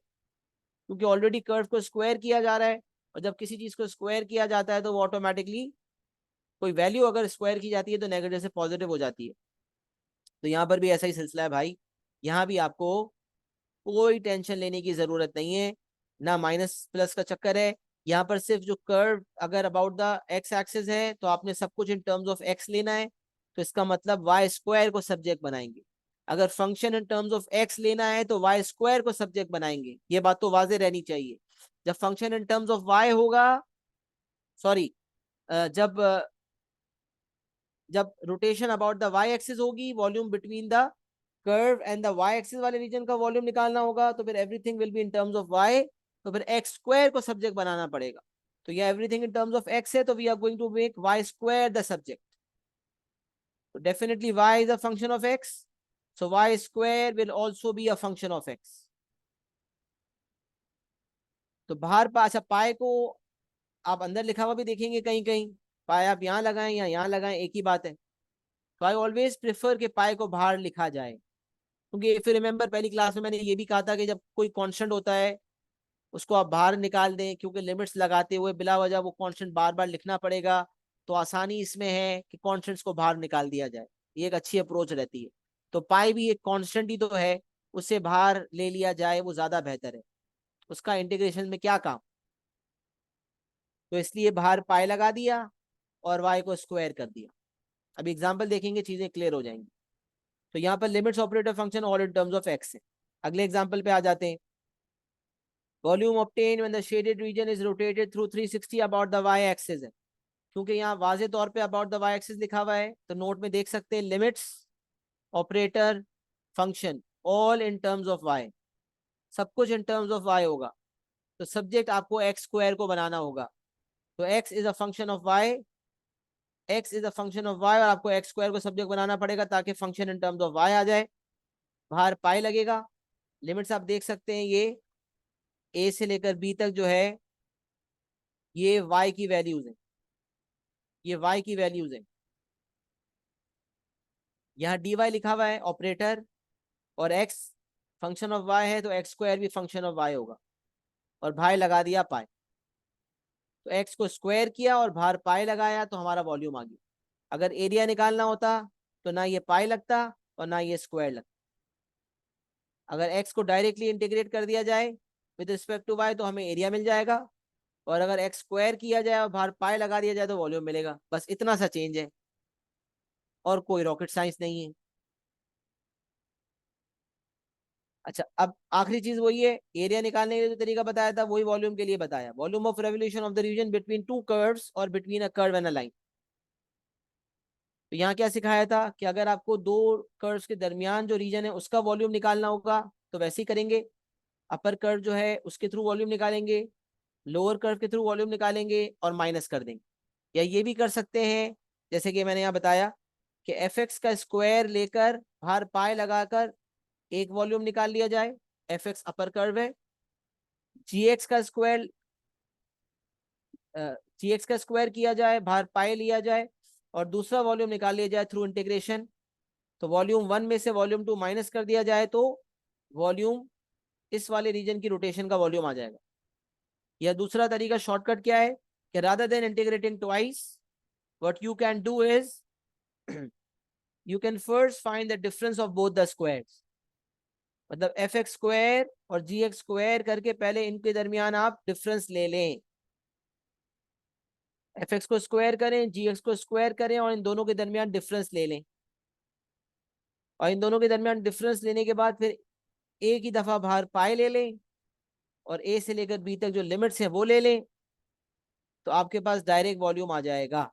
क्योंकि ऑलरेडी कर्व को स्क्वायर किया जा रहा है, और जब किसी चीज को स्क्वायर किया जाता है तो वो ऑटोमेटिकली, कोई वैल्यू अगर स्क्वायर की जाती है तो नेगेटिव से पॉजिटिव हो जाती है। तो यहाँ पर भी ऐसा ही सिलसिला है भाई, यहाँ भी आपको कोई टेंशन लेने की जरूरत नहीं है, ना माइनस प्लस का चक्कर है। यहाँ पर सिर्फ जो कर्व अगर अबाउट द एक्स एक्सिस है तो आपने सब कुछ इन टर्म्स ऑफ एक्स लेना है, तो इसका मतलब वाई स्क्वायर को सब्जेक्ट बनाएंगे। अगर function in terms of x लेना है तो वाई स्क्वायर को सब्जेक्ट बनाएंगे, ये बात तो वाजे रहनी चाहिए। जब function in terms of y होगा, सॉरी, जब जब rotation about the y axis होगी, volume between the curve and the y axis वाले रीजन का वॉल्यूम निकालना होगा, तो फिर everything will be in terms of y, तो फिर एक्स स्क्वायर को सब्जेक्ट बनाना पड़ेगा। तो ये everything in terms of x है, तो we are going to make y square the subject. तो definitely Y is a function of x, so y square will also be a function of x. तो बाहर अच्छा, पाए को आप अंदर लिखा हुआ भी देखेंगे कहीं कहीं, पाए आप यहाँ लगाएं या यहाँ लगाएं, एक ही बात है। तो आई ऑलवेज प्रेफर कि पाए को बाहर लिखा जाए, क्योंकि इफ यू रिमेम्बर पहली क्लास में मैंने ये भी कहा था कि जब कोई कांस्टेंट होता है उसको आप बाहर निकाल दें, क्योंकि लिमिट्स लगाते हुए बिला वजह वो कांस्टेंट बार बार लिखना पड़ेगा। तो आसानी इसमें है कि कांस्टेंट्स को बाहर निकाल दिया जाए, ये एक अच्छी अप्रोच रहती है। तो पाई भी एक कांस्टेंट ही तो है, उसे बाहर ले लिया जाए वो ज्यादा बेहतर है, उसका इंटीग्रेशन में क्या काम। तो इसलिए बाहर पाई लगा दिया और वाई को स्क्वायर कर दिया। अभी एग्जाम्पल देखेंगे, चीजें क्लियर हो जाएंगी। तो यहाँ पर limits operator function all in terms of x है। अगले एग्जाम्पल पे आ जाते हैं। Volume obtain when the shaded region is rotated through 360 about the y axis है, क्योंकि यहाँ वाजे तौर पे अबाउट द वाई एक्सिस लिखा हुआ है, तो नोट में देख सकते हैं limits operator function all in terms of y, सब कुछ इन टर्म्स ऑफ वाई होगा। तो सब्जेक्ट आपको एक्स स्क्वायर को बनाना होगा, तो x is a function of y, x is a function of y, और आपको एक्स स्क्वायर को सब्जेक्ट बनाना पड़ेगा ताकि function in terms of y आ जाए। बाहर पाई लगेगा, लिमिट्स आप देख सकते हैं, ये ए से लेकर बी तक जो है ये वाई की वैल्यूज हैं, ये वाई की वैल्यूज हैं। यहाँ डी वाई लिखा हुआ है ऑपरेटर, और एक्स फंक्शन ऑफ वाई है, तो एक्स स्क्वायर भी फंक्शन ऑफ वाई होगा, और भाई लगा दिया पाई। तो एक्स को स्क्वायर किया और बाहर पाई लगाया तो हमारा वॉल्यूम आ गया। अगर एरिया निकालना होता तो ना ये पाई लगता और ना ये स्क्वायर लगता। अगर एक्स को डायरेक्टली इंटीग्रेट कर दिया जाए विद रिस्पेक्ट टू वाई तो हमें एरिया मिल जाएगा, और अगर एक्स स्क्वायर किया जाए और बाहर पाई लगा दिया जाए तो वॉल्यूम मिलेगा। बस इतना सा चेंज है, और कोई रॉकेट साइंस नहीं है। अच्छा, अब आखिरी चीज वही है, एरिया निकालने के लिए जो तरीका बताया था वही वॉल्यूम के लिए बताया। Volume of revolution of the region between two curves और between a curve and a line. तो यहाँ क्या सिखाया था कि अगर आपको दो कर्व्स के दरमियान जो रीजन है उसका वॉल्यूम निकालना होगा तो वैसे ही करेंगे। अपर कर्व जो है उसके थ्रू वॉल्यूम निकालेंगे, लोअर कर्व के थ्रू वॉल्यूम निकालेंगे और माइनस कर देंगे। या ये भी कर सकते हैं, जैसे कि मैंने यहाँ बताया कि एफ एक्स का स्क्वायर लेकर बाहर पाई लगाकर एक वॉल्यूम निकाल लिया जाए, एफ एक्स अपर कर्व है। जी एक्स का स्क्वायर, जी एक्स का स्क्वायर किया जाए, बाहर पाई लिया जाए और दूसरा वॉल्यूम निकाल लिया जाए थ्रू इंटीग्रेशन। तो वॉल्यूम वन में से वॉल्यूम टू माइनस कर दिया जाए तो वॉल्यूम, इस वाले रीजन की रोटेशन का वॉल्यूम आ जाएगा। या दूसरा तरीका शॉर्टकट क्या है कि rather than integrating twice, what you can do is you can first find the difference of both the squares। मतलब एफ एक्स स्क्वायर और जी एक्स स्क्वायर करके पहले इनके दरमियान आप डिफरेंस ले लें। एफ एक्स को स्क्वायर करें, जी एक्स को स्क्वायर करें और इन दोनों के दरमियान डिफरेंस ले लें। और इन दोनों के दरमियान डिफरेंस लेने के बाद फिर एक ही दफा बाहर पाई ले लें और ए से लेकर बी तक जो लिमिट्स है वो ले लें, तो आपके पास डायरेक्ट वॉल्यूम आ जाएगा।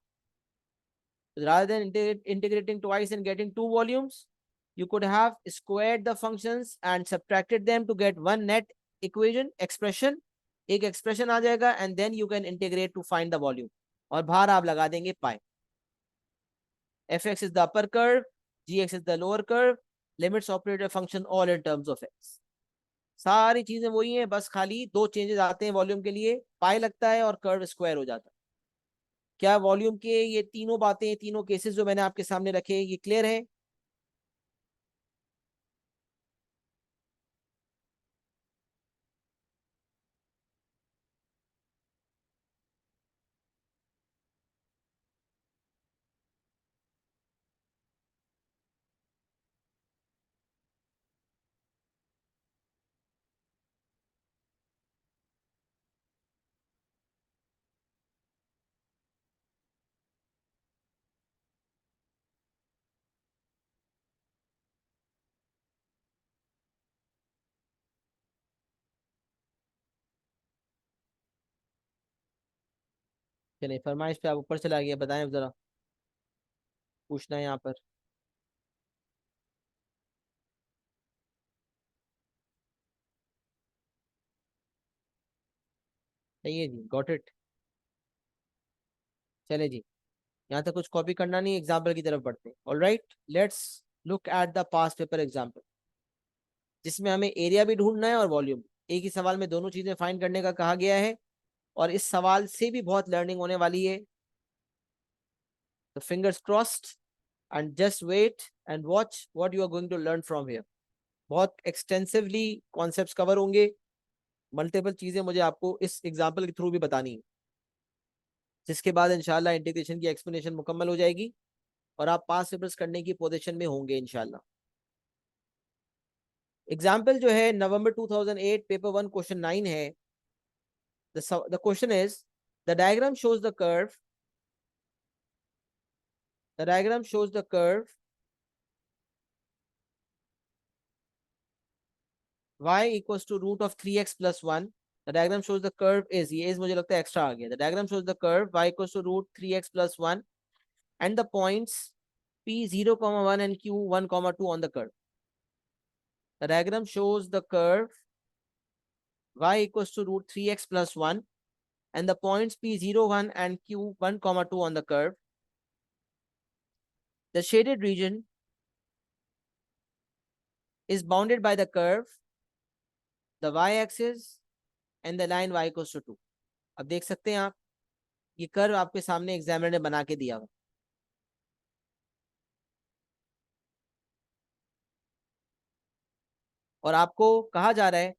rather than integrating twice and getting two volumes, you could have squared the functions and subtracted them to get one net equation expression. एक expression आ जाएगा and then you can integrate to find the volume. और बाहर आप लगा देंगे pi. fx is the upper curve, gx is the lower curve, limits operate a function all in terms of x. सारी चीजें वही हैं, बस खाली दो चेंजेस आते हैं वॉल्यूम के लिए, पाई लगता है और कर्व स्क्वायर हो जाता है. क्या वॉल्यूम के ये तीनों बातें, तीनों केसेस जो मैंने आपके सामने रखे, ये क्लियर है? चलिए फरमाइश पे आप ऊपर चला गया, बताएं जरा, पूछना है यहाँ पर. सही है जी, गॉट इट. चले जी, यहाँ तक कुछ कॉपी करना नहीं, एग्जाम्पल की तरफ बढ़ते हैं. All right, let's look at the past paper example, जिसमें हमें एरिया भी ढूंढना है और वॉल्यूम. एक ही सवाल में दोनों चीजें फाइंड करने का कहा गया है, और इस सवाल से भी बहुत लर्निंग होने वाली है. तो fingers crossed and just wait and watch what you are going to learn from here. बहुत एक्सटेंसिवली कॉन्सेप्ट्स कवर होंगे, मल्टीपल चीजें मुझे आपको इस एग्जाम्पल के थ्रू भी बतानी है, जिसके बाद इंशाल्लाह इंटीग्रेशन की एक्सप्लेनेशन मुकम्मल हो जाएगी और आप पास पेपर्स करने की पोजीशन में होंगे इंशाल्लाह. एग्जाम्पल जो है नवंबर 2008 पेपर 1 क्वेश्चन 9 है. the question is, the diagram shows the curve, the diagram shows the curve y equals to root of 3x plus 1. The diagram shows the curve is, ये is मुझे लगता है एक्स्ट्रा आ गया. The diagram shows the curve y equals to root 3x plus 1 and the points p 0, 1 and q 1, 2 on the curve. The diagram shows the curve y equals to root 3x plus 1 and the points p 0, 1 and q 1, 2 on the curve. The shaded region is bounded by the curve, the y-axis and the line y equals to 2. अब देख सकते हैं आप, ये curve आपके सामने examiner ने बना के दिया हुआ, और आपको कहा जा रहा है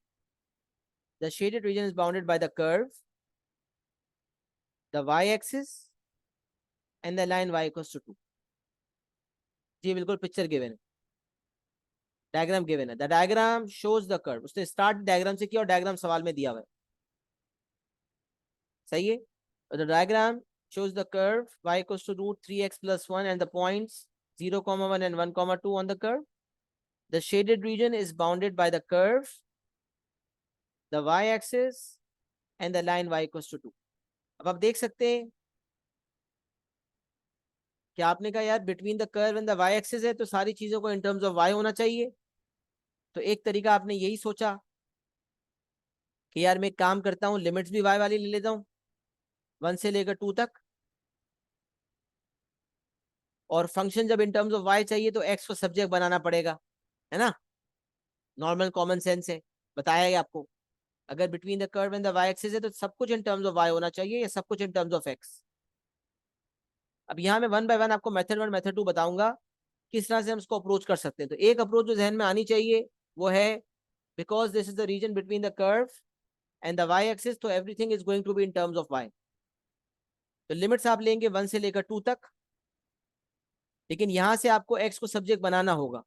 the shaded region is bounded by the curve, the y-axis and the line y equals to 2. जी बिल्कुल, पिक्चर गिवन है, डायग्राम गिवन है. The diagram shows the curve, उसने स्टार्ट डायग्राम से किया और डायग्राम सवाल में दिया हुआ है. सही है. The diagram shows the curve y equals to root 3x plus 1 and the points 0, 1 and 1, 2 on the curve. The shaded region is bounded by the curve, the y-axis and the line y equals to 2. अब आप देख सकते हैं कि आपने कहा यार between the curve and the y axis है, तो सारी चीजों को इन टर्म्स ऑफ वाई होना चाहिए. तो एक तरीका आपने यही सोचा कि यार मैं काम करता हूँ, लिमिट्स भी वाई वाली ले लेता हूँ 1 से लेकर 2 तक, और फंक्शन जब इन टर्म्स ऑफ वाई चाहिए तो एक्स को सब्जेक्ट बनाना पड़ेगा, है ना. नॉर्मल कॉमन सेंस है, बताया है आपको. अगर between the curve and the y axis है तो सब कुछ इन टर्म्स ऑफ वाई होना चाहिए या सब कुछ इन टर्म्स ऑफ एक्स. अब यहाँ मैं वन बाय वन आपको मेथड 1 मेथड 2 बताऊंगा किस तरह से हम इसको अप्रोच कर सकते हैं. तो एक अप्रोच जो जहन में आनी चाहिए वो है, because this is the region between the curve and the y axis, तो everything is going to be in terms of y. तो लिमिट्स आप लेंगे 1 से लेकर 2 तक, लेकिन यहां से आपको एक्स को सब्जेक्ट बनाना होगा.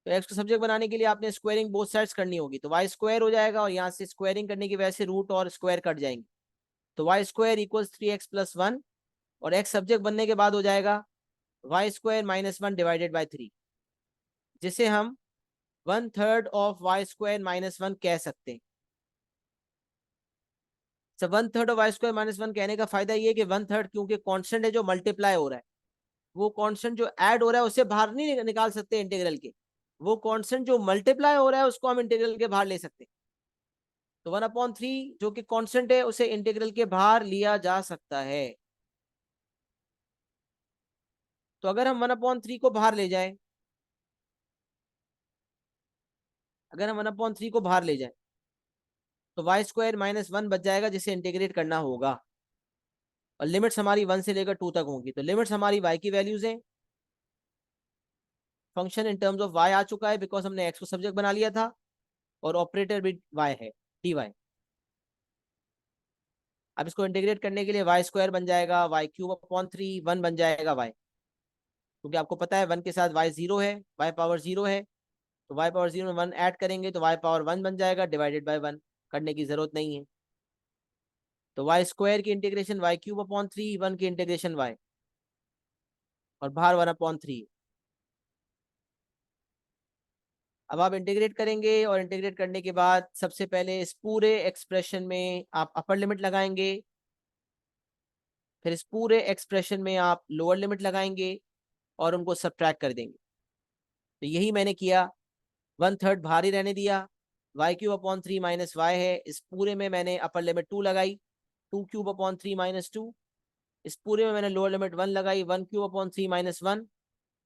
तो एक्स को सब्जेक्ट बनाने के लिए आपने स्क्वायरिंग बोथ साइड्स करनी होगी, तो वाई स्क्वायर हो जाएगा और यहाँ से स्क्वायरिंग करने की वजह से रूट और स्क्वायर कट जाएंगे. तो Y square equals 3x plus 1 और एक्स सब्जेक्ट बनने के बाद हो जाएगा y square minus 1 divided by 3, जिसे हम 1/3 ऑफ वाई स्क्वायर माइनस 1 कह सकते हैं. सब 1/3 ऑफ वाई स्क्वायर माइनस 1 कहने का फायदा ये है कि 1/3 क्योंकि कांस्टेंट है जो मल्टीप्लाई हो रहा है, वो कांस्टेंट जो ऐड हो रहा है उसे बाहर नहीं निकाल सकते इंटीग्रल के, वो कांस्टेंट जो मल्टीप्लाई हो रहा है उसको हम इंटीग्रल के बाहर ले सकते हैं। तो 1/3 जो कि कांस्टेंट है उसे इंटीग्रल के बाहर लिया जा सकता है। तो अगर हम 1/3 को बाहर ले जाएं, अगर हम 1/3 को बाहर ले जाएं तो y² - 1 बच जाएगा जिसे इंटीग्रेट करना होगा, और लिमिट्स हमारी 1 से लेकर 2 तक होंगी। तो लिमिट्स हमारी y की वैल्यूज हैं, function in terms of y आ चुका है बिकॉज हमने x को सब्जेक्ट बना लिया था, और ऑपरेटर भी y है, dy। अब इसको इंटीग्रेट करने के लिए y² बन जाएगा y³ 1 बन जाएगा y, क्योंकि आपको पता है 1 के साथ y 0 है, y पावर 0 है, तो y पावर 0 में 1 ऐड करेंगे तो y पावर 1 बन जाएगा, डिवाइडेड बाय 1 करने की जरूरत नहीं है। तो y² की इंटीग्रेशन y³ 1 की इंटीग्रेशन y, और बाहर 1/3। अब आप इंटीग्रेट करेंगे, और इंटीग्रेट करने के बाद सबसे पहले इस पूरे एक्सप्रेशन में आप अपर लिमिट लगाएंगे, फिर इस पूरे एक्सप्रेशन में आप लोअर लिमिट लगाएंगे और उनको सब्ट्रैक्ट कर देंगे। तो यही मैंने किया, 1/3 बाहर ही रहने दिया, y³ 3 - y है, इस पूरे में मैंने अपर लिमिट 2 लगाई, 2³ 3 - 2, इस पूरे में मैंने लोअर लिमिट 1 लगाई, 1³ 3 - 1,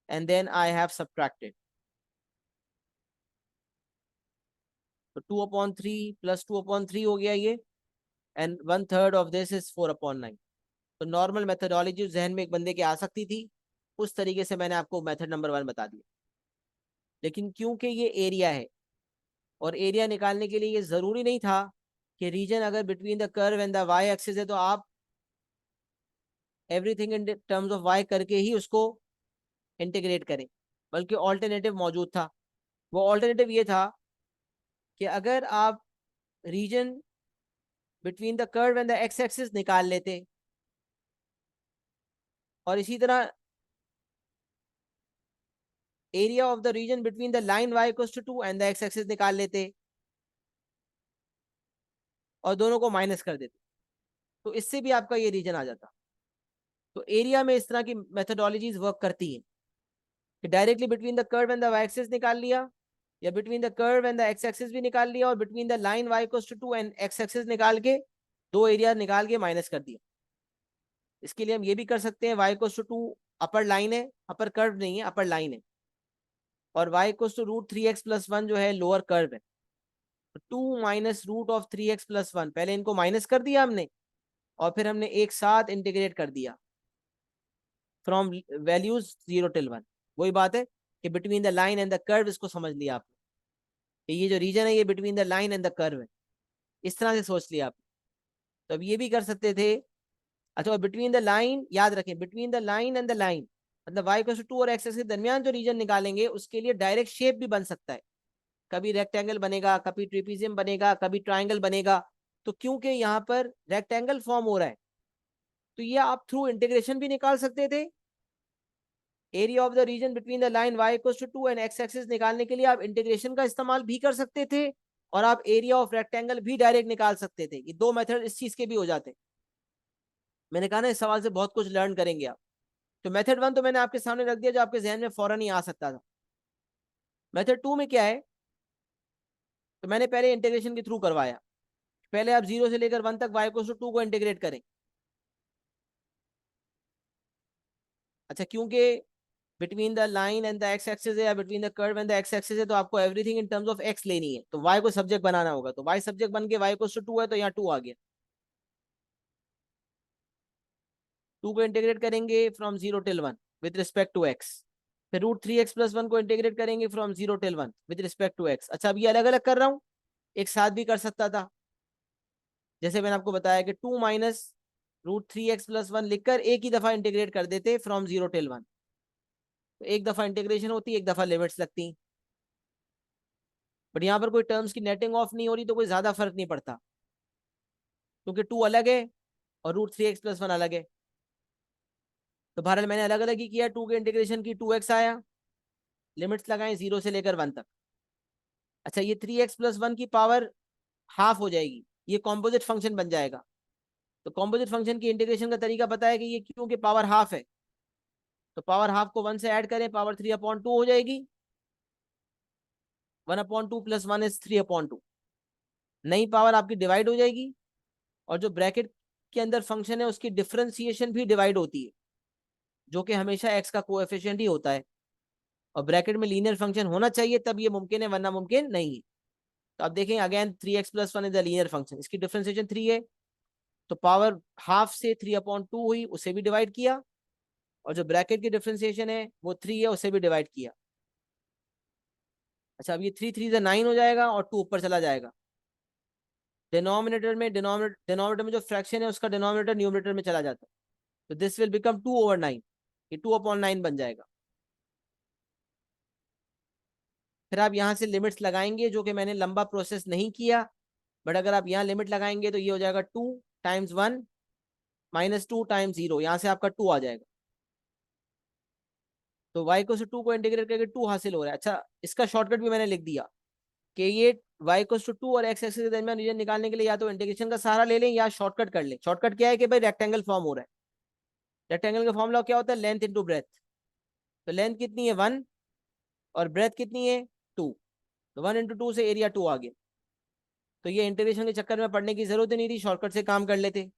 and then I have subtracted. तो 2/3 + 2/3 हो गया ये, एंड 1/3 ऑफ दिस इज 4/9। तो नॉर्मल मेथडोलॉजी जहन में एक बंदे के आ सकती थी, उस तरीके से मैंने आपको मेथड नंबर 1 बता दिया। लेकिन क्योंकि ये एरिया है, और एरिया निकालने के लिए ये जरूरी नहीं था कि रीजन अगर between the curve and the y axis है तो आप everything in terms of y करके ही उसको इंटीग्रेट करें, बल्कि ऑल्टरनेटिव मौजूद था। वो ऑल्टरनेटिव ये था कि अगर आप reason between the curve and the x axis निकाल लेते, और इसी तरह area of the region between the line y = 2 and the x axis निकाल लेते, और दोनों को माइनस कर देते, तो इससे भी आपका ये रीजन आ जाता। तो एरिया में इस तरह की मेथडोलॉजीज वर्क करती हैं कि directly between the curve and the y axis निकाल लिया, या between the curve and the x axis भी निकाल लिया, और between the line y = 2 and x axis निकाल के दो एरिया निकाल के माइनस कर दिया। इसके लिए हम ये भी कर सकते हैं, y = 2 अपर लाइन है, अपर कर्व नहीं है, अपर लाइन है, और y = √3x + 1 जो है लोअर कर्व है। 2 - √3x + 1, पहले इनको माइनस कर दिया हमने, और फिर हमने एक साथ इंटीग्रेट कर दिया फ्रॉम वैल्यूज 0 till 1। वही बात है कि between the line and the curve, इसको समझ लिया आपने कि ये जो रीजन है ये between the line and the curve है, इस तरह से सोच लिया आपने। तो अब ये भी कर सकते थे। अच्छा, और बिटवीन द लाइन याद रखें, between the line and the line मतलब y = 2 और x के दरमियान जो रीजन निकालेंगे उसके लिए डायरेक्ट शेप भी बन सकता है, कभी रेक्टेंगल बनेगा, कभी ट्रिपीजियम बनेगा, कभी ट्राइंगल बनेगा। तो क्योंकि यहाँ पर रेक्टेंगल फॉर्म हो रहा है, तो ये आप थ्रू इंटीग्रेशन भी निकाल सकते थे। Area of the region between the line y = 2 and x axis निकालने के लिए आप इंटीग्रेशन का इस्तेमाल भी कर सकते थे, और आप एरिया ऑफ रेक्टेंगल भी डायरेक्ट निकाल सकते थे। ये दो मेथड इस चीज के भी हो जाते। मैंने कहा ना, इस सवाल से बहुत कुछ लर्न करेंगे आप। तो मेथड 1 तो मैंने आपके सामने रख दिया, जो आपके जहन में फौरन ही आ सकता था। मेथड 2 में क्या है, तो मैंने पहले इंटीग्रेशन के थ्रू करवाया। पहले आप 0 से लेकर 1 तक y = 2 को इंटीग्रेट करें। अच्छा, क्योंकि between the line and the x axis है, या between the curve and the x axis है, तो आपको everything in terms of x लेनी है, तो y को सब्जेक्ट बनाना होगा। तो y सब्जेक्ट बन के y = 2 है, तो यहाँ 2 आ गया। 2 को इंटीग्रेट करेंगे from 0 till 1 with respect to x, फिर √3x + 1 को इंटीग्रेट करेंगे from 0 till 1 with respect to x। अच्छा, अब ये अलग अलग कर रहा हूँ, एक साथ भी कर सकता था, जैसे मैंने आपको बताया कि 2 - √3x + 1 लिखकर एक ही दफा इंटीग्रेट कर देते फ्रॉम 0 till 1। तो एक दफा इंटीग्रेशन होती, एक दफा लिमिट्स लगती, बट यहाँ पर कोई टर्म्स की नेटिंग ऑफ नहीं हो रही, तो कोई ज्यादा फर्क नहीं पड़ता, क्योंकि 2 अलग है और √3x + 1 अलग है। तो बहरहाल मैंने अलग अलग ही किया, 2 के इंटीग्रेशन की 2x आया, लिमिट्स लगाएं 0 से लेकर 1 तक। अच्छा, ये 3x + 1 की पावर हाफ हो जाएगी, ये कॉम्पोजिट फंक्शन बन जाएगा। तो कॉम्पोजिट फंक्शन की इंटीग्रेशन का तरीका पता है कि ये क्योंकि पावर हाफ है, तो पावर हाफ को 1 से ऐड करें, पावर 3/2 हो जाएगी। 1/2 प्लस 1 इज 3/2। नई पावर आपकी डिवाइड हो जाएगी, और जो ब्रैकेट के अंदर फंक्शन है उसकी डिफरेंशिएशन भी डिवाइड होती है, जो कि हमेशा एक्स का कोएफिशिएंट ही होता है। और ब्रैकेट में लीनियर फंक्शन होना चाहिए तब ये मुमकिन है, वरना मुमकिन नहीं है। तो आप देखें again 3x+1 is a linear function, इसकी डिफरेंशिएशन 3 है, तो पावर हाफ से 3/2 हुई, उसे भी डिवाइड किया, और जो ब्रैकेट की डिफरेंशिएशन है वो 3 है, उसे भी डिवाइड किया। अच्छा, अब ये 3 3 से 9 हो जाएगा और 2 ऊपर चला जाएगा। डिनोमिनेटर में जो फ्रैक्शन है उसका डिनोमिनेटर न्यूमरेटर में चला जाता है, तो दिस विल बिकम 2/9, ये 2/9 बन जाएगा। फिर आप यहाँ से लिमिट्स लगाएंगे, जो कि मैंने लंबा प्रोसेस नहीं किया, बट अगर आप यहाँ लिमिट लगाएंगे तो ये हो जाएगा 2 × 1 -2 × 0, यहाँ से आपका 2 आ जाएगा। तो y को 2 को इंटीग्रेट करके 2 हासिल हो रहा है। अच्छा, इसका शॉर्टकट भी मैंने लिख दिया कि ये y को 2 और x एक्सिस के दरमियान रीजन निकालने के लिए या तो इंटीग्रेशन का सहारा ले लें या शॉर्टकट कर लें। शॉर्टकट क्या है कि भाई रेक्टेंगल फॉर्म हो रहा है, रेक्टेंगल का फॉर्मूला क्या होता है, लेंथ इंटू ब्रेथ। तो लेंथ कितनी है 1 और ब्रेथ कितनी है 2, तो 1 × 2 से एरिया 2 आ गया। तो ये इंटीग्रेशन के चक्कर में पढ़ने की जरूरत ही नहीं थी, शॉर्टकट से काम कर लेते।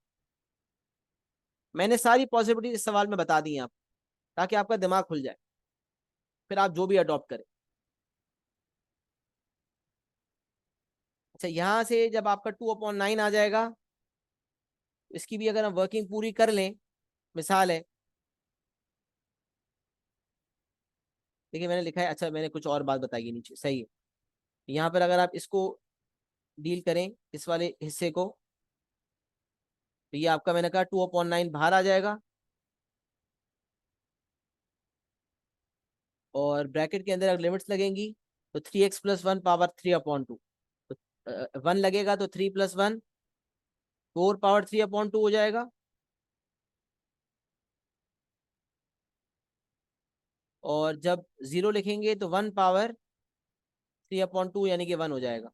मैंने सारी पॉसिबिलिटी इस सवाल में बता दी हैं आप, ताकि आपका दिमाग खुल जाए, फिर आप जो भी अडॉप्ट करें। अच्छा, यहां से जब आपका 2/9 आ जाएगा, इसकी भी अगर हम वर्किंग पूरी कर लें, मिसाल है, देखिए मैंने लिखा है, अच्छा मैंने कुछ और बात बताई है नीचे, सही है। यहाँ पर अगर आप इसको डील करें, इस वाले हिस्से को, तो ये आपका मैंने कहा 2/9 बाहर आ जाएगा, और ब्रैकेट के अंदर अगर लिमिट्स लगेंगी तो 3x+1 पावर 3/2, तो 1 लगेगा तो 3+1 4 पावर 3/2 हो जाएगा। और जब 0 लिखेंगे तो 1 पावर 3/2 यानी कि 1 हो जाएगा।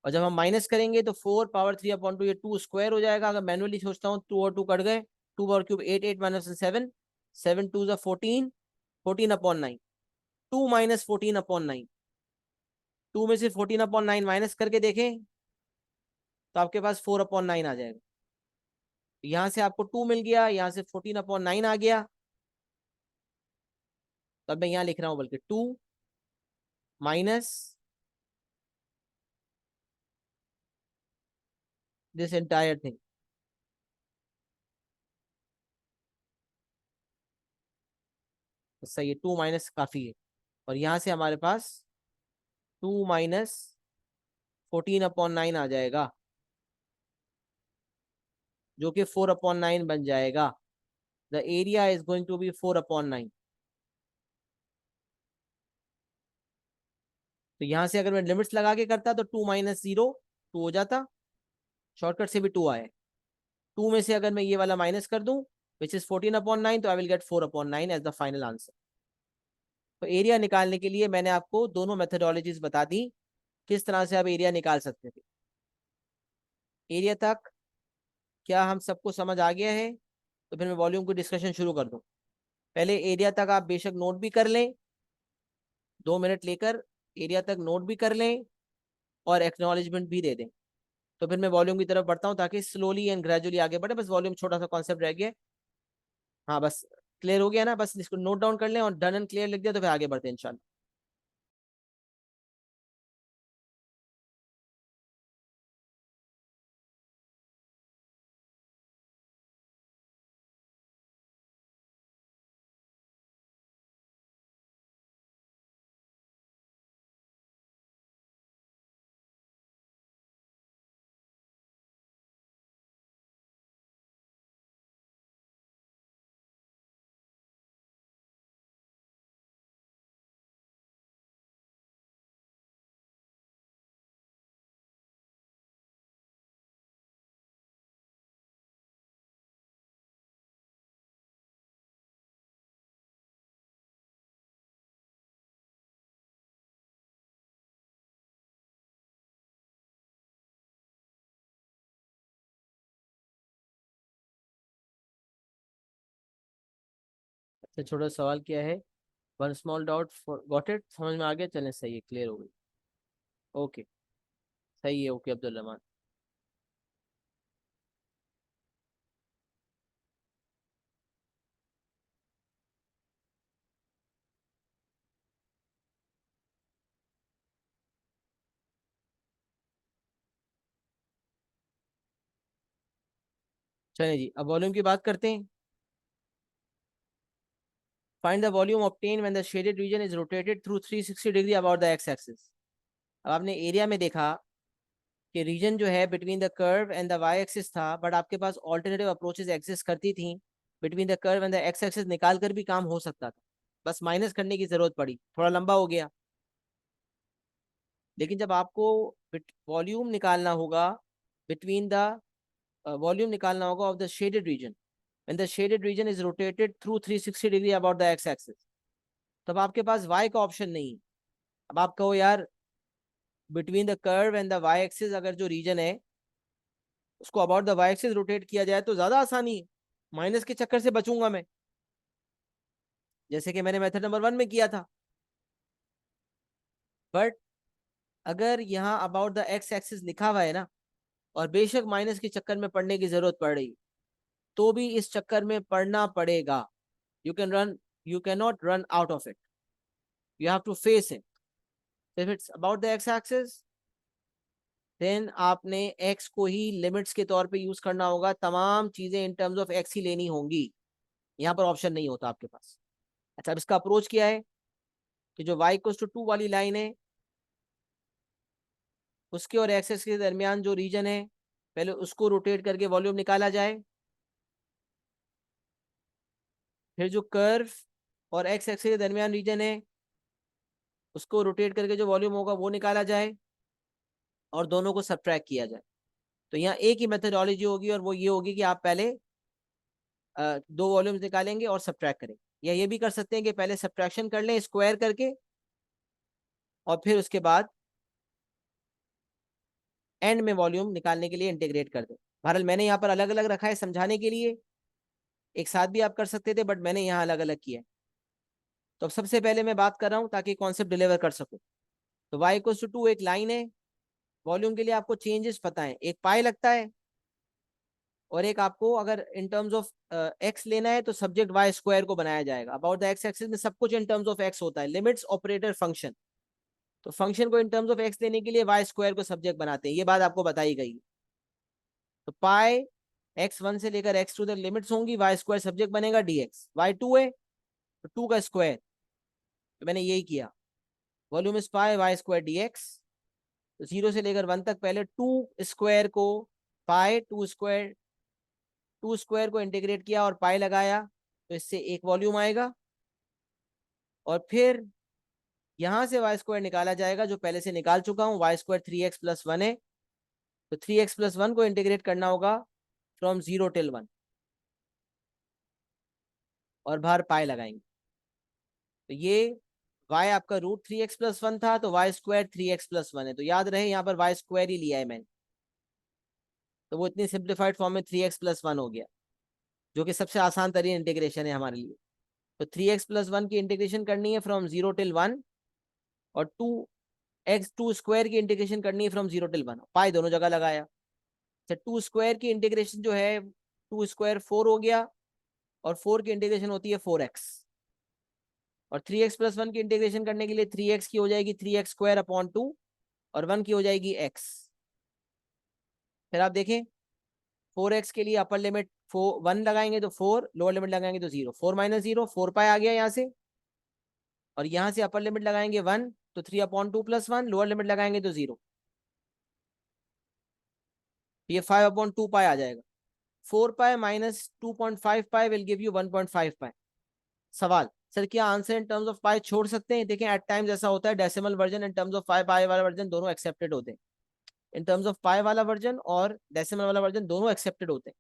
और जब हम माइनस करेंगे तो 4 पावर 3/2, ये 2 स्क्वायर हो जाएगा। अगर मैनुअली सोचता हूँ 2 और 2 कट गए, 2 × 3 8, 8 - 7, 7 2 14, 14/9, 2 - 14/9, 2 में से 14/9 माइनस करके देखें तो आपके पास 4/9 आ जाएगा। यहाँ से आपको 2 मिल गया, यहाँ से 14/9 आ गया। तो अब मैं यहाँ लिख रहा हूँ बल्कि 2 माइनस दिस एंटायर थिंग। सही है, 2 माइनस काफी है। और यहाँ से हमारे पास 2 - 14/9 आ जाएगा, जो कि 4/9 बन जाएगा। The area is going to be 4/9। तो यहाँ से अगर मैं लिमिट्स लगा के करता तो 2 - 0 2 हो जाता, शॉर्टकट से भी 2 आए। 2 में से अगर मैं ये वाला माइनस कर दूं विच इज 14/9, तो I will get 4/9 as the final answer. तो एरिया निकालने के लिए मैंने आपको दोनों मेथडोलॉजीज बता दी, किस तरह से आप एरिया निकाल सकते थे। एरिया तक क्या हम सबको समझ आ गया है? तो फिर मैं वॉल्यूम की डिस्कशन शुरू कर दूं। पहले एरिया तक आप बेशक नोट भी कर लें, 2 मिनट लेकर एरिया तक नोट भी कर लें और एक्नॉलेजमेंट भी दे दें। तो फिर मैं वॉल्यूम की तरफ बढ़ता हूँ, ताकि स्लोली एंड ग्रेजुअली आगे बढ़े। बस वॉल्यूम छोटा सा कॉन्सेप्ट रह गया। हाँ बस क्लियर हो गया ना, बस इसको नोट डाउन कर लें और डन एंड क्लियर लिख दिया, तो फिर आगे बढ़ते हैं इंशाल्लाह। तो छोटा सवाल क्या है, one small dot for got it, समझ में आ गया, चलें सही है, क्लियर हो गई। ओके, सही है, ओके अब्दुल रहमान। चलिए जी, अब वॉल्यूम की बात करते हैं। Find the volume obtain when the shaded region is rotated through 360 degree about the x axis. अब आपने एरिया में देखा कि रीजन जो है between the curve and the y axis था, बट आपके पास ऑल्टरनेटिव अप्रोचेस एग्जिस्ट करती थी। Between the curve and the x axis निकाल कर भी काम हो सकता था, बस माइनस करने की जरूरत पड़ी, थोड़ा लंबा हो गया। लेकिन जब आपको वॉल्यूम निकालना होगा बिटवीन द वॉल्यूम निकालना होगा of the shaded reason, when the shaded region is rotated through 360 degree about the x axis, तब आपके पास y का ऑप्शन नहीं है। अब आप कहो यार, between the curve and the y axis अगर जो रीजन है उसको about the y axis rotate किया जाए तो ज्यादा आसानी है, माइनस के चक्कर से बचूंगा मैं, जैसे कि मैंने मेथड नंबर 1 में किया था। बट अगर यहाँ अबाउट द x एक्सिस लिखा हुआ है ना, और बेशक माइनस के चक्कर में पढ़ने की जरूरत पड़ रही, तो भी इस चक्कर में पढ़ना पड़ेगा। You can not run out of it, you have to face it. if it's about the x axis, then आपने x को ही लिमिट्स के तौर पे यूज करना होगा, तमाम चीजें इन टर्म्स ऑफ x ही लेनी होंगी, यहाँ पर ऑप्शन नहीं होता आपके पास। अच्छा, अब इसका अप्रोच क्या है कि जो y इक्वल्स टू 2 वाली लाइन है, उसके और एक्सेस के दरमियान जो रीजन है, पहले उसको रोटेट करके वॉल्यूम निकाला जाए। फिर जो कर्व और एक्स एक्सिस के दरमियान रीजन है, उसको रोटेट करके जो वॉल्यूम होगा वो निकाला जाए, और दोनों को सब्ट्रैक्ट किया जाए। तो यहाँ एक ही मेथडोलॉजी होगी, और वो ये होगी कि आप पहले दो वॉल्यूम्स निकालेंगे और सब्ट्रैक्ट करेंगे, या ये भी कर सकते हैं कि पहले सब्ट्रैक्शन कर लें स्क्वायर करके, और फिर उसके बाद एंड में वॉल्यूम निकालने के लिए इंटीग्रेट कर दें। बहरहाल मैंने यहाँ पर अलग अलग रखा है समझाने के लिए, एक साथ भी आप कर सकते थे, बट मैंने यहाँ अलग अलग किया है। तो अब सबसे पहले मैं बात कर रहा हूँ ताकि कॉन्सेप्ट डिलीवर कर सकूँ। तो y इक्वल्स टू 2 एक लाइन है, वॉल्यूम के लिए आपको चेंजेस पता है, एक पाई लगता है, और एक आपको अगर इन टर्म्स ऑफ एक्स लेना है तो सब्जेक्ट वाई स्क्वायर को बनाया जाएगा। अबाउट द एक्स एक्सिस में सब कुछ इन टर्म्स ऑफ एक्स होता है, लिमिट्स ऑपरेटर फंक्शन। तो फंक्शन को इन टर्म्स ऑफ एक्स लेने के लिए वाई स्क्वायर को सब्जेक्ट बनाते हैं, ये बात आपको बताई गई। तो पाई x1 से लेकर x2 तक लिमिट्स होंगी, वाई स्क्वायर सब्जेक्ट बनेगा, dx y2 है तो 2 का स्क्वायर, तो मैंने यही किया। Volume is pi y square dx, तो 0 से लेकर 1 तक पहले 2 स्क्वायर को, पाई 2 स्क्वायर को इंटीग्रेट किया और पाई लगाया, तो इससे एक वॉल्यूम आएगा। और फिर यहां से वाई स्क्वायर निकाला जाएगा, जो पहले से निकाल चुका हूं, वाई स्क्वायर 3x+1 है, तो 3x+1 को इंटीग्रेट करना होगा फ्रॉम 0 till 1, और बाहर पाई लगाएंगे। तो ये y आपका √3x+1 था, तो वाई स्क्वायर 3x+1 है, तो याद रहे यहाँ पर वाई स्क्वायर ही लिया है मैंने, तो वो इतनी सिंप्लीफाइड फॉर्म में 3x+1 हो गया, जो कि सबसे आसान तरीन इंटीग्रेशन है हमारे लिए। तो 3x+1 की इंटीग्रेशन करनी है फ्रॉम 0 till 1, और 2 स्क्वायर की इंटीग्रेशन करनी है फ्रॉम 0 till 1, पाई दोनों जगह लगाया। अच्छा, 2 स्क्वायर की इंटीग्रेशन जो है, 2 स्क्वायर 4 हो गया, और 4 की इंटीग्रेशन होती है 4x, और 3x+1 की इंटीग्रेशन करने के लिए 3x की हो जाएगी 3x² और 1 की हो जाएगी x। फिर आप देखें, 4x के लिए अपर लिमिट 1 लगाएंगे तो 4, लोअर लिमिट लगाएंगे तो 0, 4 - 0 4 पाई आ गया यहाँ से, और यहाँ से अपर लिमिट लगाएंगे 1, तो 3/2 + 1, लोअर लिमिट लगाएंगे तो 0, ये 5/2 पाई आ जाएगा। 4 pi minus 2.5 pi will give you 1.5 pi. सवाल, सर क्या answer in terms of pi छोड़ सकते हैं? देखें, एट टाइम्स ऐसा होता है, decimal version in terms of pi वाला वर्जन दोनों एक्सेप्टेड होते हैं, इन टर्म्स ऑफ पाई वाला वर्जन और डेसिमल वाला वर्जन दोनों एक्सेप्टेड होते हैं।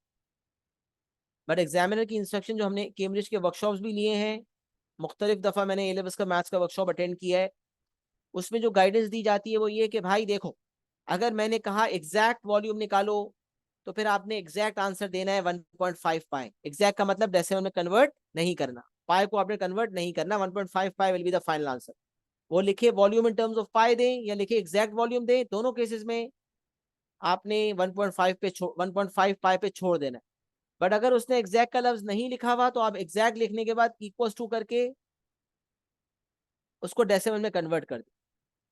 बट एग्जामिनर की इंस्ट्रक्शन जो हमने कैम्ब्रिज के वर्कशॉप्स भी लिए हैं, मुख्तलिफ दफ़ा मैंने A-levels का मैथ्स का वर्कशॉप अटेंड किया है, उसमें जो गाइडेंस दी जाती है वो ये कि भाई देखो, अगर मैंने कहा एग्जैक्ट वॉल्यूम निकालो, तो फिर आपने एग्जैक्ट आंसर देना है 1.5 पाए। एग्जैक्ट का मतलब डेसिमल में कन्वर्ट नहीं करना, पाई को आपने कन्वर्ट नहीं करना, 1.5 pi will be the final answer. वो लिखे volume in terms of pi दें या लिखे एग्जैक्ट वॉल्यूम दें, दोनों केसेस में आपने 1.5 पे 1.5 पाई पे छोड़ देना है। बट अगर उसने एग्जैक्ट का लफ्ज नहीं लिखा हुआ तो आप एग्जैक्ट लिखने के बाद इक्वल्स टू करके उसको डेसिमल में कन्वर्ट कर दे।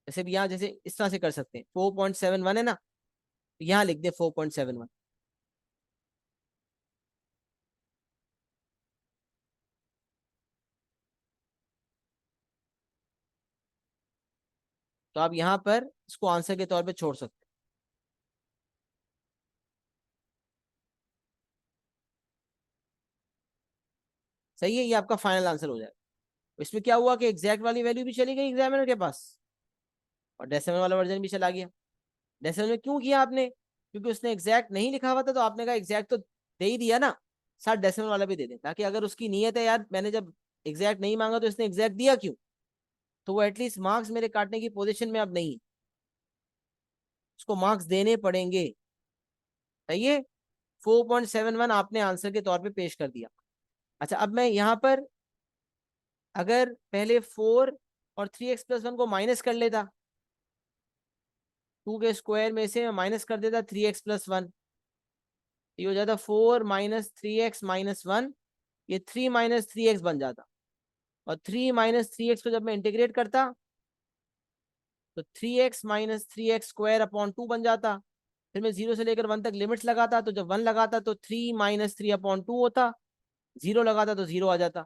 जैसे भी यहाँ जैसे इस तरह से कर सकते हैं, 4.71 है ना, तो यहाँ लिख दे 4.71। तो आप यहाँ पर इसको आंसर के तौर पे छोड़ सकते हैं। सही है, ये आपका फाइनल आंसर हो जाएगा। इसमें क्या हुआ कि एग्जैक्ट वाली वैल्यू भी चली गई एग्जामिनर के पास और डेसिमल वाला वर्जन भी चला गया। डेसिमल में क्यों किया आपने? क्योंकि उसने एग्जैक्ट नहीं लिखा हुआ था, तो आपने कहा एग्जैक्ट तो दे ही दिया ना, साथ डेसिमल वाला भी दे दे, ताकि अगर उसकी नीयत है यार मैंने जब एग्जैक्ट नहीं मांगा तो इसने एग्जैक्ट दिया क्यों, तो वो एटलीस्ट मार्क्स मेरे काटने की पोजीशन में अब नहीं है, उसको मार्क्स देने पड़ेंगे। सही है, 4.71 आपने आंसर के तौर पे पेश कर दिया। अच्छा, अब मैं यहाँ पर अगर पहले 4 और 3x+1 को माइनस कर लेता, 2 के स्क्वायर में से माइनस कर देता 3x+1, ये हो जाता 4 माइनस 3x-1, ये 3 माइनस 3x बन जाता। और 3 माइनस 3x को जब मैं इंटीग्रेट करता तो 3x माइनस 3x² अपॉन 2 बन जाता। फिर मैं 0 से लेकर 1 तक लिमिट्स लगाता, तो जब 1 लगाता तो 3 माइनस 3 अपॉन 2 होता, 0 लगाता तो 0 आ जाता।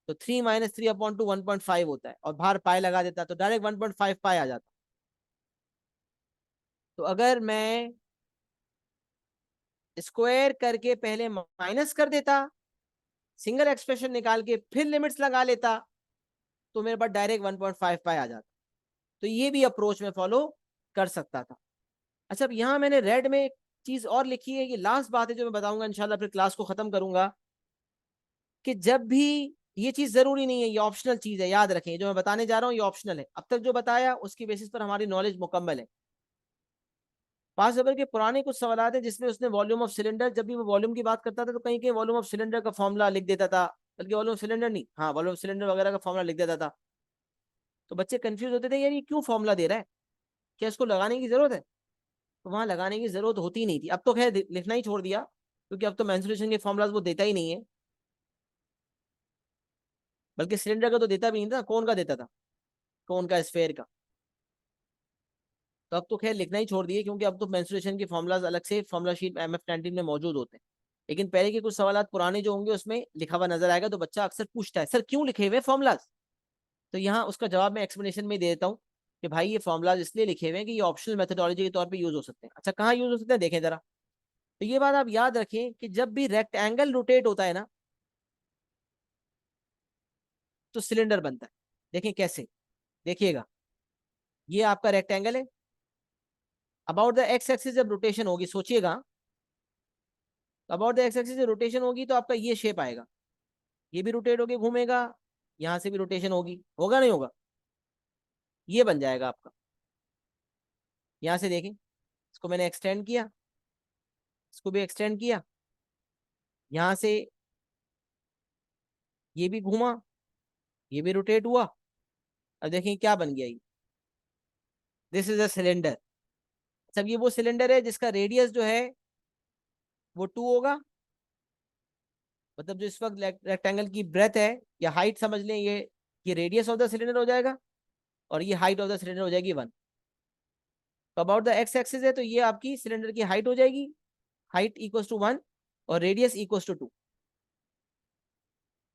तो 3 माइनस 3 अपॉन 2 1.5 होता है, और बाहर पाई लगा देता तो डायरेक्ट 1.5 पाई आ जाता। तो अगर मैं स्क्वायर करके पहले माइनस कर देता, सिंगल एक्सप्रेशन निकाल के फिर लिमिट्स लगा लेता, तो मेरे पास डायरेक्ट 1.5 पाई आ जाता। तो ये भी अप्रोच में फॉलो कर सकता था। अच्छा, अब यहाँ मैंने रेड में एक चीज और लिखी है, ये लास्ट बात है जो मैं बताऊंगा इंशाल्लाह, फिर क्लास को खत्म करूंगा, कि जब भी, ये चीज जरूरी नहीं है, ये ऑप्शनल चीज है, याद रखें जो मैं बताने जा रहा हूँ ये ऑप्शनल है। अब तक जो बताया उसकी बेसिस पर हमारी नॉलेज मुकम्मल है। पास वेबर के पुराने कुछ सवाल हैं जिसमें उसने वॉल्यूम ऑफ सिलेंडर, जब भी वो वॉल्यूम की बात करता था तो कहीं कहीं वॉल्यूम ऑफ सिलेंडर का फॉर्मूला लिख देता था, बल्कि वॉल्यूम ऑफ सिलेंडर नहीं, हाँ वॉल्यूम ऑफ सिलेंडर वगैरह का फॉर्मूला लिख देता था। तो बच्चे कंफ्यूज होते थे यार ये क्यों फॉर्मूला दे रहा है, क्या इसको लगाने की जरूरत है? तो वहां लगाने की जरूरत होती नहीं थी, अब तो खैर लिखना ही छोड़ दिया, क्योंकि अब तो मेंसुरेशन के फॉर्मूलाज वो देता ही नहीं है, बल्कि सिलेंडर का तो देता भी नहीं था, कौन का देता था, कौन का, स्फेयर का। तो अब तो खैर लिखना ही छोड़ दिए, क्योंकि अब तो मेंसुरेशन के फॉर्मूलाज अलग से फॉर्मूला शीट MF19 में मौजूद होते हैं। लेकिन पहले के कुछ सवाल पुराने जो होंगे उसमें लिखा हुआ नजर आएगा, तो बच्चा अक्सर पूछता है सर क्यों लिखे हुए फॉर्मूलाज। तो यहाँ उसका जवाब मैं एक्सप्लेनेशन में दे देता हूँ कि भाई ये फॉर्मूलाज इसलिए लिखे हुए हैं कि ये ऑप्शनल मेथोडोलॉजी के तौर पे यूज हो सकते हैं। अच्छा, कहाँ यूज हो सकते हैं देखें जरा। तो ये बात आप याद रखें कि जब भी रेक्टेंगल रोटेट होता है ना, तो सिलेंडर बनता है। देखें कैसे, देखिएगा, ये आपका रेक्टेंगल है, अबाउट द एक्स एक्सिस जब रोटेशन होगी, सोचिएगा, अबाउट द एक्स एक्सिस जब रोटेशन होगी तो आपका ये शेप आएगा, ये भी रोटेट होके घूमेगा, यहाँ से भी रोटेशन होगी, होगा नहीं होगा, ये बन जाएगा आपका। यहाँ से देखें, इसको मैंने एक्सटेंड किया, इसको भी एक्सटेंड किया, यहाँ से ये भी घूमा, ये भी रोटेट हुआ। अब देखें क्या बन गया, ये दिस इज अ सिलेंडर। सब ये वो सिलेंडर है जिसका रेडियस जो है वो 2 होगा, मतलब जो इस वक्त रेक्टेंगल की ब्रेथ है या हाइट समझ लें, ये रेडियस ऑफ द सिलेंडर हो जाएगा, और ये हाइट ऑफ द सिलेंडर हो जाएगी 1। तो अबाउट द एक्स एक्सिस है तो ये आपकी सिलेंडर की हाइट हो जाएगी, हाइट इक्वल्स टू 1 और रेडियस इक्वल्स टू 2।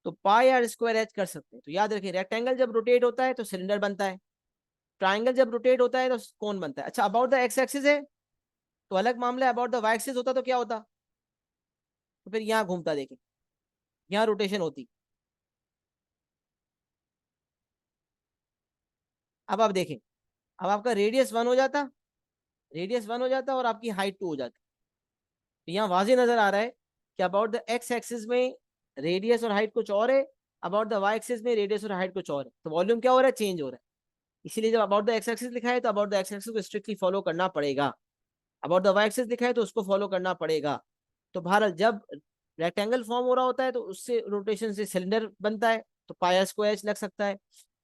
तो पाई आर स्क्वायर एच कर सकते हैं। तो याद रखिए, रेक्टेंगल जब रोटेट होता है तो सिलेंडर बनता है, ट्राइंगल जब रोटेट होता है तो कोन बनता है। अच्छा, अबाउट द एक्स एक्सिस है तो अलग मामला है, अबाउट द वाई एक्सिस होता तो क्या होता, तो फिर यहाँ घूमता, देखें यहाँ रोटेशन होती। अब आप देखें, अब आपका रेडियस 1 हो जाता, रेडियस 1 हो जाता और आपकी हाइट 2 हो जाती। तो यहाँ वाजे नजर आ रहा है कि अबाउट द एक्स एक्सिस में रेडियस और हाइट कुछ और है, अबाउट द वाई एक्सिस में रेडियस और हाइट कुछ और है। तो वॉल्यूम क्या हो रहा है, चेंज हो रहा है। इसीलिए जब अबाउट द एक्स एक्सिस लिखा है तो अबाउट द एक्स एक्सिस को स्ट्रिक्टली फॉलो करना पड़ेगा, अबाउट द वाई एक्सिस लिखा है तो उसको फॉलो करना पड़ेगा। तो बहरहाल जब रेक्टेंगल फॉर्म हो रहा होता है तो उससे रोटेशन से सिलेंडर बनता है, तो पाई आर स्क्वायर एच लग सकता है।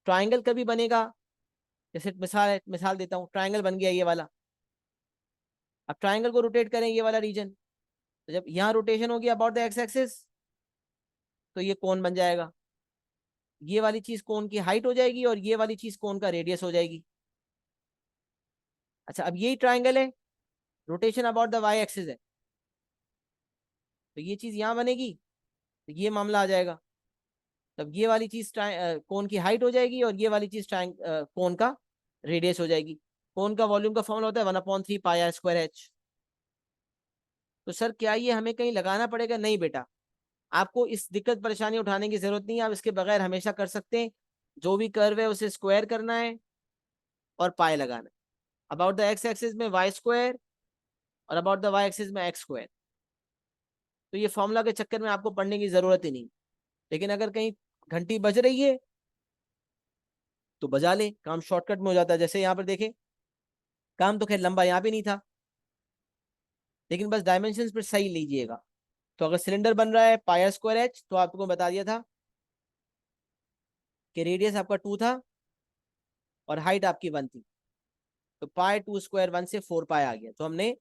ट्राइंगल कभी बनेगा, जैसे मिसाल देता हूँ, ट्राइंगल बन गया ये वाला। अब ट्राइंगल को रोटेट करें ये वाला रीजन, तो जब यहाँ रोटेशन होगी अबाउट द एक्स एक्सिस, तो ये कोन बन जाएगा। ये वाली चीज कोन की हाइट हो जाएगी और ये वाली चीज कोन का रेडियस हो जाएगी। अच्छा, अब यही ट्राइंगल है, rotation about the y axis है, तो ये चीज यहाँ बनेगी, तो ये मामला आ जाएगा। तब ये वाली चीज कोन की हाइट हो जाएगी और ये वाली चीज कोन का रेडियस हो जाएगी। कोन का वॉल्यूम का फॉर्मूला होता है 1/3 पाई आर स्क्वायर एच। तो सर क्या ये हमें कहीं लगाना पड़ेगा? नहीं बेटा, आपको इस दिक्कत परेशानी उठाने की जरूरत नहीं है, आप इसके बगैर हमेशा कर सकते हैं। जो भी कर्व है उसे स्क्वायर करना है और पाई लगाना है। अबाउट द एक्स एक्सिस में वाई स्क्वायर और अबाउट द वाई एक्सिस में एक्स स्क्वायर। तो ये फॉर्मूला के चक्कर में आपको पढ़ने की जरूरत ही नहीं। लेकिन अगर कहीं घंटी बज रही है तो बजा ले, काम शॉर्टकट में हो जाता है। जैसे यहाँ पर देखें, काम तो खैर लंबा यहाँ भी नहीं था, लेकिन बस डायमेंशन पर सही लीजिएगा। तो अगर सिलेंडर बन रहा है पाई आर स्क्वायर एच, तो आपको बता दिया था कि रेडियस आपका 2 था और हाइट आपकी 1 थी, तो पाई 2 स्क्वायर 1 से 4 पाई आ गया। तो हमने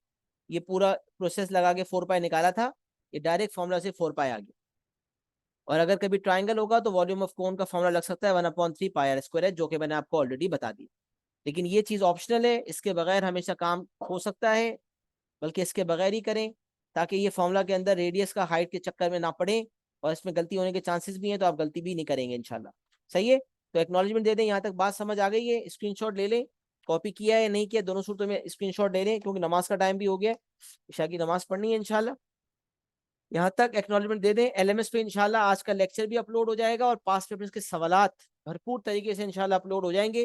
ये पूरा प्रोसेस लगा के 4 पाई निकाला था, ये डायरेक्ट फॉर्मूला से 4 पाई आ गया। और अगर कभी ट्राइंगल होगा तो वॉल्यूम ऑफ कोन का फॉर्मूला लग सकता है 1/3 पाई आर स्क्वायर एच, जो कि मैंने आपको ऑलरेडी बता दी। लेकिन ये चीज ऑप्शनल है, इसके बगैर हमेशा काम हो सकता है, बल्कि इसके बगैर ही करें, ताकि ये फॉर्मूला के अंदर रेडियस का हाइट के चक्कर में ना पड़े, और इसमें गलती होने के चांसेस भी हैं, तो आप गलती भी नहीं करेंगे इंशाल्लाह। सही है, तो एक्नॉलेजमेंट दे दें। यहाँ तक बात समझ आ गई है? स्क्रीनशॉट ले लें, कॉपी किया है या नहीं किया, दोनों सूरतों में स्क्रीनशॉट ले लें, क्योंकि नमाज का टाइम भी हो गया है, इशा की नमाज पढ़नी है इंशाल्लाह। यहाँ तक एक्नॉलेजमेंट दे दें। एलएमएस पे इंशाल्लाह आज का लेक्चर भी अपलोड हो जाएगा और पास्ट पेपर्स के सवालात भरपूर तरीके से इंशाल्लाह अपलोड हो जाएंगे।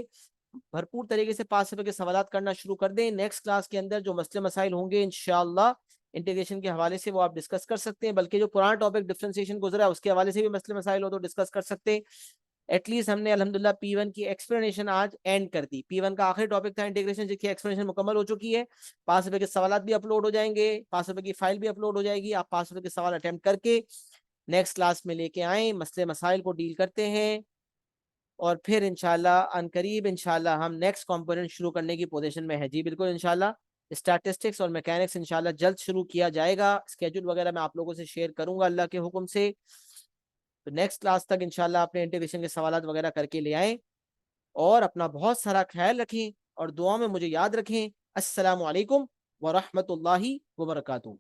भरपूर तरीके से पास्ट पेपर के सवालात करना शुरू कर दें। नेक्स्ट क्लास के अंदर जो मसले मसाइल होंगे इंशाल्लाह इंटीग्रेशन के हवाले से वो आप डिस्कस कर सकते हैं, बल्कि जो पुराना टॉपिक डिफरेंशिएशन गुजरा है उसके हवाले से भी मसले मसाइल हो तो डिस्कस कर सकते हैं। एटलीस्ट हमने अल्हम्दुलिल्लाह P1 की एक्सप्लेनेशन आज एंड कर दी। P1 का आखिरी टॉपिक था इंटीग्रेशन, जिसकी एक्सप्लेनेशन मुकम्मल हो चुकी है। 5 रुपए के सवाल भी अपलोड हो जाएंगे, 5 रुपए की फाइल भी अपलोड हो जाएगी। आप 5 रुपए के सवाल अटेम्प्ट करके नेक्स्ट क्लास में लेके आए, मसले मसाइल को डील करते हैं, और फिर इंशाल्लाह अनकरीब इंशाल्लाह हम नेक्स्ट कंपोनेंट शुरू करने की पोजीशन में है। जी बिल्कुल, इंशाल्लाह स्टैटिस्टिक्स और मैकेनिक्स इंशाल्लाह जल्द शुरू किया जाएगा। स्केड्यूल वगैरह मैं आप लोगों से शेयर करूंगा अल्लाह के हुक्म से। तो नेक्स्ट क्लास तक इंशाल्लाह अपने इंटीग्रेशन के सवाल वगैरह करके ले आए, और अपना बहुत सारा ख्याल रखें और दुआ में मुझे याद रखें। अस्सलामु अलैकुम व रहमतुल्लाहि व बरकातुहू।